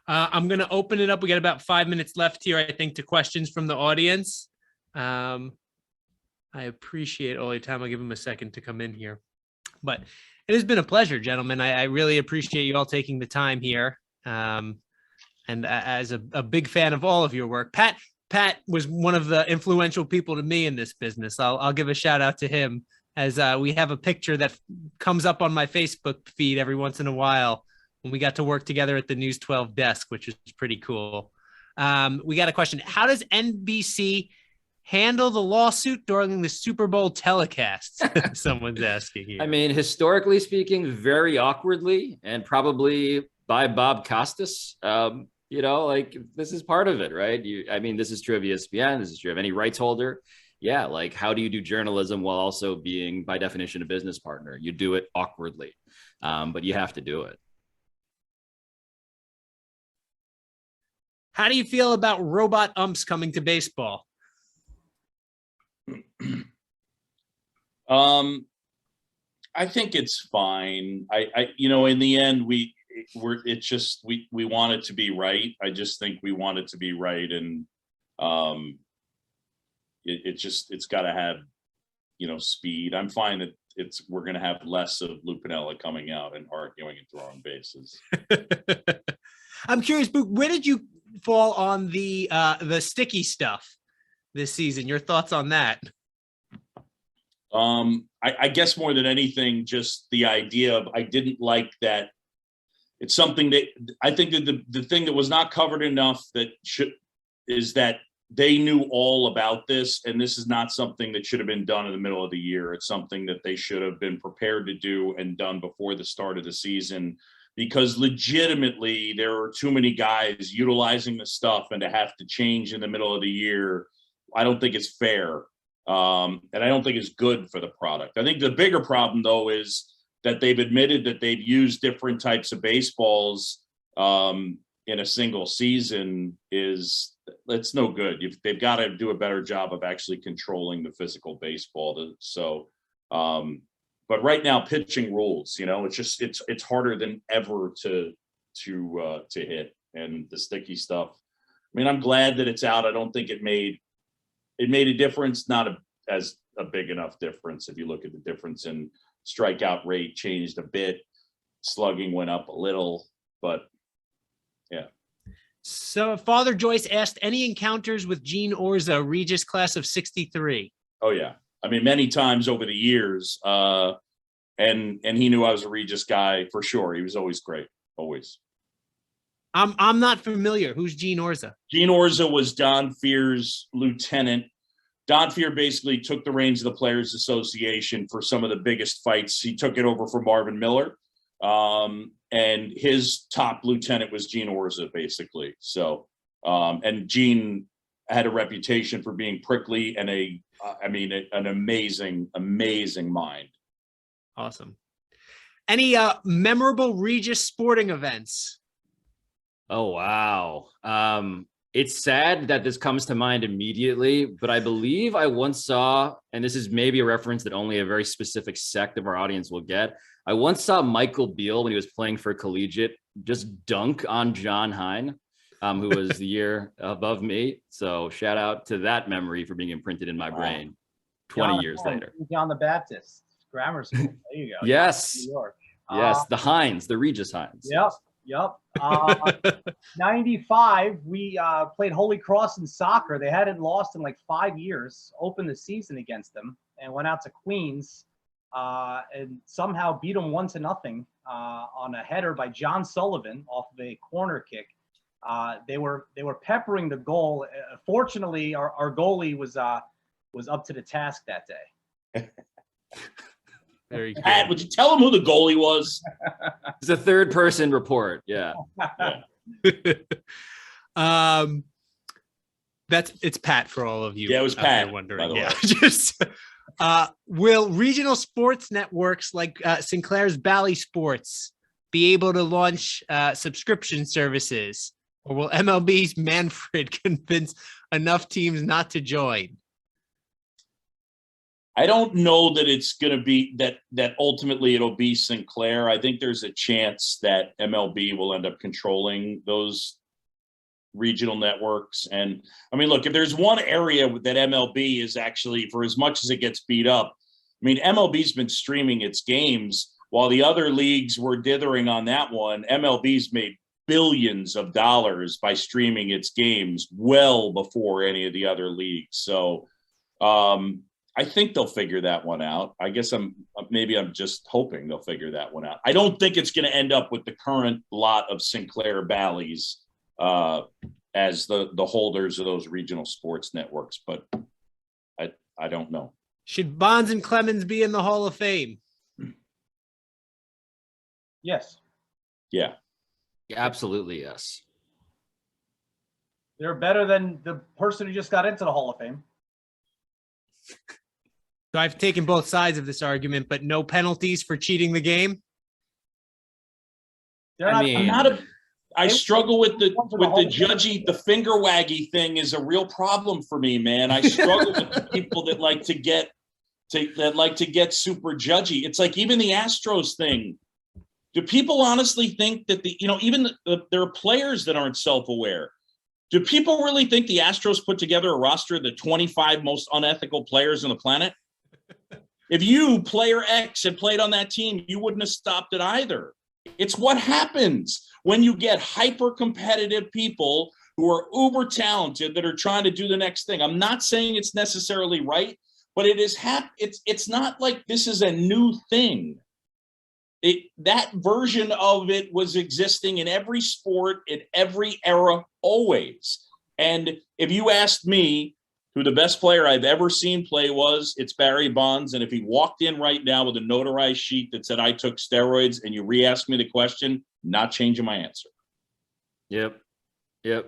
I'm going to open it up. We got about 5 minutes left here, I think, to questions from the audience. I appreciate all your time. I'll give them a second to come in here. But it has been a pleasure, gentlemen. I really appreciate you all taking the time here. And as a big fan of all of your work, Pat was one of the influential people to me in this business. I'll give a shout out to him, as we have a picture that comes up on my Facebook feed every once in a while when we got to work together at the News 12 desk, which is pretty cool. We got a question. How does NBC handle the lawsuit during the Super Bowl telecast? Someone's asking here. I mean, historically speaking, very awkwardly, and probably by Bob Costas. You know, like this is part of it, right? I mean, this is true of ESPN. This is true of any rights holder. Yeah, like how do you do journalism while also being, by definition, a business partner? You do it awkwardly, but you have to do it. How do you feel about robot umps coming to baseball? I think it's fine. In the end, we want it to be right. I just think we want it to be right, and it's got to have speed. I'm fine that we're going to have less of Lupinella coming out and arguing and throwing bases. I'm curious, Boog, where did you fall on the sticky stuff this season? Your thoughts on that? I guess more than anything, just the idea of, I didn't like that. It's something that I think that the thing that was not covered enough is that they knew all about this, and this is not something that should have been done in the middle of the year. It's something that they should have been prepared to do and done before the start of the season, because legitimately there are too many guys utilizing the stuff, and to have to change in the middle of the year, I don't think it's fair. And I don't think it's good for the product. I think the bigger problem, though, is that they've admitted that they've used different types of baseballs in a single season. It's no good. They've got to do a better job of actually controlling the physical baseball. But right now, pitching rules. It's harder than ever to hit, and the sticky stuff. I mean, I'm glad that it's out. I don't think it made a difference, not as a big enough difference. If you look at the difference in strikeout rate, changed a bit, slugging went up a little, but yeah. So Father Joyce asked, any encounters with Gene Orza, Regis class of 63? Oh yeah. I mean, many times over the years, and he knew I was a Regis guy for sure. He was always great, always. I'm not familiar. Who's Gene Orza? Gene Orza was Don Fear's lieutenant. Don Fear basically took the reins of the Players Association for some of the biggest fights. He took it over from Marvin Miller, and his top lieutenant was Gene Orza, basically. So, and Gene had a reputation for being prickly and an amazing mind. Awesome. Any memorable Regis sporting events? Oh, wow. It's sad that this comes to mind immediately, but I believe I once saw, and this is maybe a reference that only a very specific sect of our audience will get. I once saw Michael Beal, when he was playing for collegiate, just dunk on John Hine, who was the year above me. So shout out to that memory for being imprinted in my brain 20 years later. John the Baptist Grammar School. There you go. Yes. New York. Yes, the Hines, the Regis Hines. Yep. 95, we played Holy Cross in soccer. They hadn't lost in like 5 years, opened the season against them, and went out to Queens and somehow beat them 1-0 on a header by John Sullivan off of a corner kick. They were peppering the goal. Fortunately, our goalie was up to the task that day. Very good. Pat, would you tell him who the goalie was? It's a third person report. Yeah. It's Pat for all of you. Yeah, it was Pat. Wondering. Yeah. Just will regional sports networks like Sinclair's Bally Sports be able to launch subscription services, or will MLB's Manfred convince enough teams not to join? I don't know that it's going to be that ultimately it'll be Sinclair. I think there's a chance that MLB will end up controlling those regional networks. And I mean, look, if there's one area that MLB is actually, for as much as it gets beat up, I mean, MLB's been streaming its games while the other leagues were dithering on that one. MLB's made billions of dollars by streaming its games well before any of the other leagues. So, I think they'll figure that one out. I guess I'm just hoping they'll figure that one out. I don't think it's going to end up with the current lot of Sinclair Bally's as the holders of those regional sports networks, but I don't know. Should Bonds and Clemens be in the Hall of Fame? Yes. Yeah. Absolutely, yes. They're better than the person who just got into the Hall of Fame. So I've taken both sides of this argument, but no penalties for cheating the game. They're I not- mean, I'm not a. I struggle with the Hall of Fame. judgy, the finger waggy thing is a real problem for me, man. I struggle with the people that like to get super judgy. It's like even the Astros thing. Do people honestly think that there are players that aren't self-aware? Do people really think the Astros put together a roster of the 25 most unethical players on the planet? If you, player X, had played on that team, you wouldn't have stopped it either. It's what happens when you get hyper-competitive people who are uber talented that are trying to do the next thing. I'm not saying it's necessarily right, but it is it's not like this is a new thing. That version of it was existing in every sport, in every era, always. And if you asked me who the best player I've ever seen play was, it's Barry Bonds. And if he walked in right now with a notarized sheet that said I took steroids and you re-asked me the question, not changing my answer. Yep.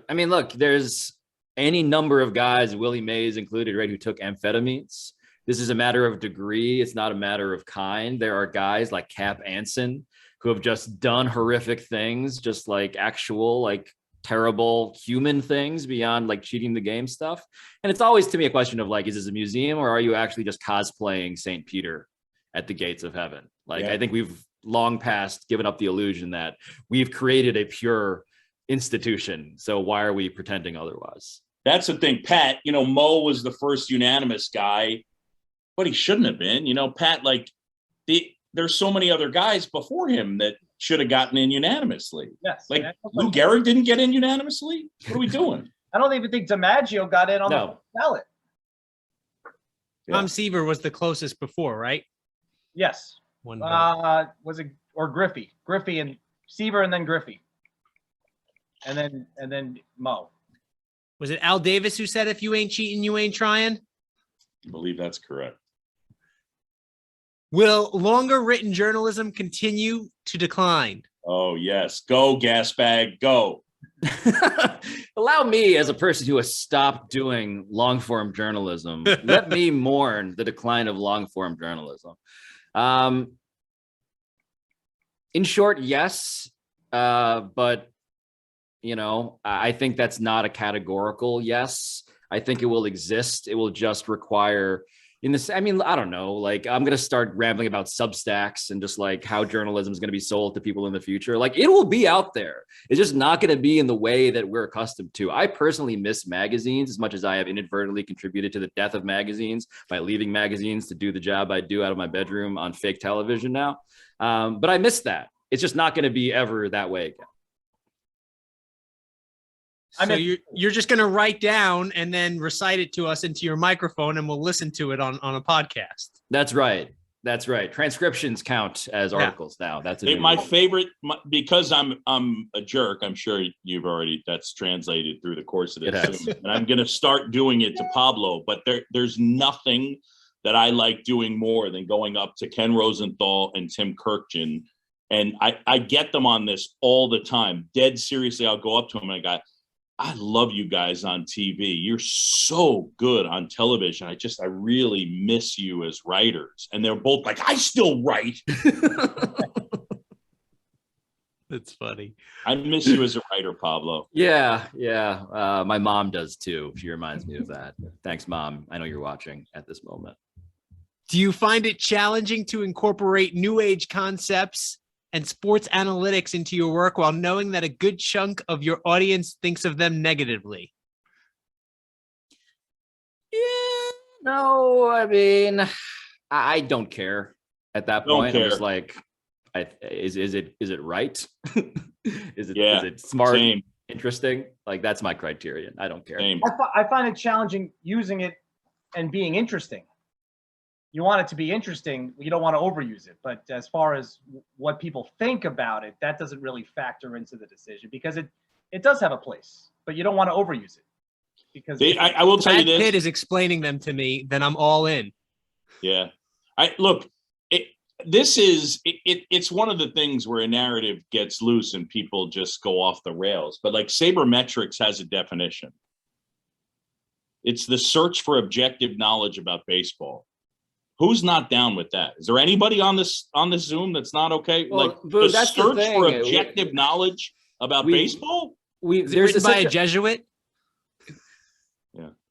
I mean, look, there's any number of guys, Willie Mays included, right, who took amphetamines. This is a matter of degree. It's not a matter of kind. There are guys like Cap Anson who have just done horrific things, just like actual, like terrible human things beyond like cheating the game stuff. And it's always to me a question of like, is this a museum or are you actually just cosplaying St. Peter at the gates of heaven? Like, I think we've long past given up the illusion that we've created a pure institution. So why are we pretending otherwise? That's the thing, Pat. Mo was the first unanimous guy, but he shouldn't have been. Pat, there's so many other guys before him that should have gotten in unanimously. Yes. Like Lou Gehrig didn't get in unanimously. What are we doing? I don't even think DiMaggio got in on the ballot. Tom Seaver was the closest before, right? Yes. One vote. Was it or Griffey? Griffey and Seaver and then Griffey. And then Mo. Was it Al Davis who said, if you ain't cheating, you ain't trying? I believe that's correct. Will longer written journalism continue to decline? Oh, yes. Go, Gasbag, go. Allow me, as a person who has stopped doing long form journalism, let me mourn the decline of long form journalism. In short, yes, but I think that's not a categorical yes. I think it will exist. It will just require I don't know, like I'm going to start rambling about Substacks and just like how journalism is going to be sold to people in the future. Like it will be out there. It's just not going to be in the way that we're accustomed to. I personally miss magazines as much as I have inadvertently contributed to the death of magazines by leaving magazines to do the job I do out of my bedroom on fake television now. But I miss that. It's just not going to be ever that way again. So you're just going to write down and then recite it to us into your microphone and we'll listen to it on a podcast. That's right. Transcriptions count as articles now. That's my favorite, because I'm a jerk. I'm sure that's translated through the course of this. And I'm going to start doing it to Pablo, but there's nothing that I like doing more than going up to Ken Rosenthal and Tim Kirkjian. And I get them on this all the time. Dead seriously, I'll go up to them and I love you guys on TV. You're so good on television. I really miss you as writers. And they're both like, I still write. That's funny. I miss you as a writer, Pablo. Yeah. My mom does too. She reminds me of that. Thanks, Mom. I know you're watching at this moment. Do you find it challenging to incorporate new age concepts and sports analytics into your work while knowing that a good chunk of your audience thinks of them negatively? Yeah, no, I mean, I don't care at that point. I'm just like, is it right? Is it smart, same. Interesting? Like that's my criterion. I don't care. Same. I find it challenging using it and being interesting. You want it to be interesting. You don't want to overuse it. But as far as what people think about it, that doesn't really factor into the decision because it does have a place, but you don't want to overuse it. Because I will tell you this. Pitt is explaining them to me, then I'm all in. Yeah. this is it's one of the things where a narrative gets loose and people just go off the rails. But like sabermetrics has a definition. It's the search for objective knowledge about baseball. Who's not down with that? Is there anybody on this Zoom that's not okay? Well, like Boo, the that's the search thing. for objective knowledge about baseball? Is it written by a Jesuit?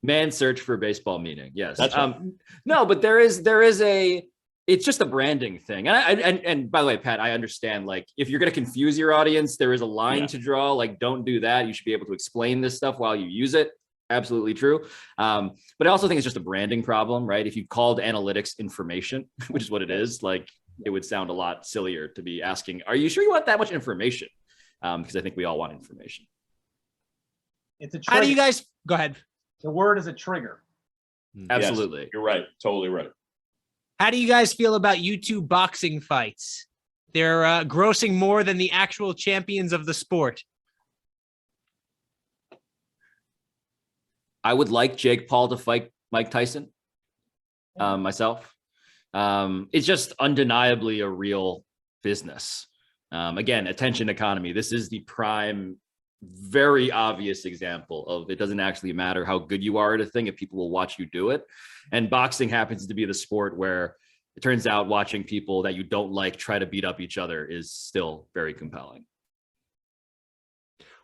Man's search for baseball meaning. Yes. That's right. No, but there is a, it's just a branding thing. And by the way, Pat, I understand, like, if you're going to confuse your audience, there is a line to draw. Like, don't do that. You should be able to explain this stuff while you use it. Absolutely true. But I also think it's just a branding problem, right? If you called analytics information, which is what it is, like, it would sound a lot sillier to be asking, are you sure you want that much information? Because I think we all want information. It's a trigger. How do you guys go ahead? The word is a trigger. Absolutely. Yes, you're right. Totally right. How do you guys feel about YouTube boxing fights? They're grossing more than the actual champions of the sport. I would like Jake Paul to fight Mike Tyson myself. It's just undeniably a real business. Again, attention economy. This is the prime, very obvious example of it doesn't actually matter how good you are at a thing if people will watch you do it. And boxing happens to be the sport where it turns out watching people that you don't like try to beat up each other is still very compelling.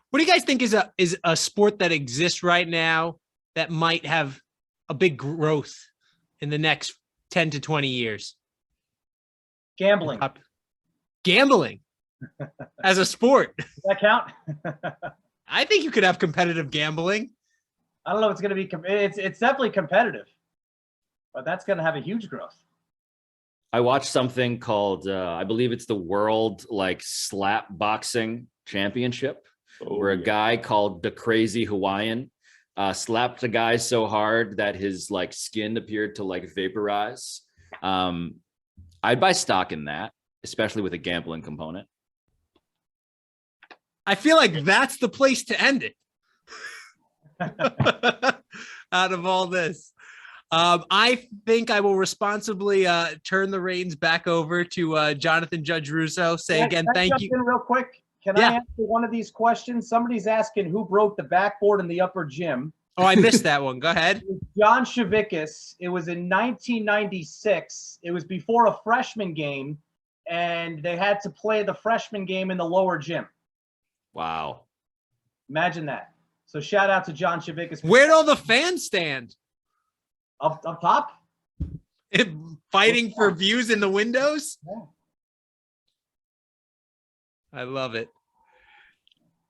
What do you guys think is a sport that exists right now that might have a big growth in the next 10 to 20 years? Gambling. Gambling as a sport. Does that count? I think you could have competitive gambling. I don't know if it's going to be, it's definitely competitive, but that's going to have a huge growth. I watched something called, I believe it's the World like Slap Boxing Championship, where a guy called the Crazy Hawaiian slapped a guy so hard that his like skin appeared to like vaporize. I'd buy stock in that, especially with a gambling component. I feel like that's the place to end it. Out of all this, I think I will responsibly turn the reins back over to Jonathan Judge Russo. Say again, thank you. Real quick, can I answer one of these questions? Somebody's asking who broke the backboard in the upper gym. Oh, I missed that one. Go ahead. John Shavickas. It was in 1996. It was before a freshman game, and they had to play the freshman game in the lower gym. Wow. Imagine that. So shout out to John Shavickas. Where'd all the fans stand? Up top? Fighting for views in the windows? Yeah. I love it.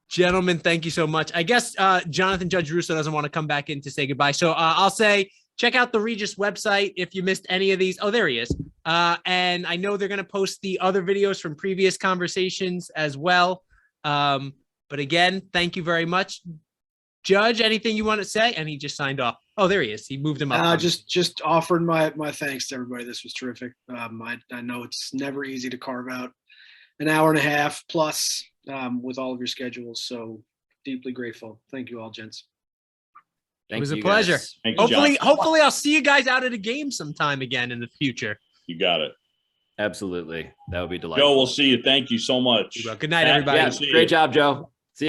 Gentlemen, thank you so much. I guess Jonathan Judge Russo doesn't want to come back in to say goodbye. So I'll say, check out the Regis website if you missed any of these. Oh, there he is. And I know they're going to post the other videos from previous conversations as well. But again, thank you very much. Judge, anything you want to say? And he just signed off. Oh, there he is. He moved him up. Just offered my thanks to everybody. This was terrific. I know it's never easy to carve out an hour and a half plus with all of your schedules. So deeply grateful. Thank you all, gents. It was a pleasure. Hopefully I'll see you guys out at a game sometime again in the future. You got it. Absolutely. That would be delightful. Joe, we'll see you. Thank you so much. Good night, everybody. Yeah, great job, Joe.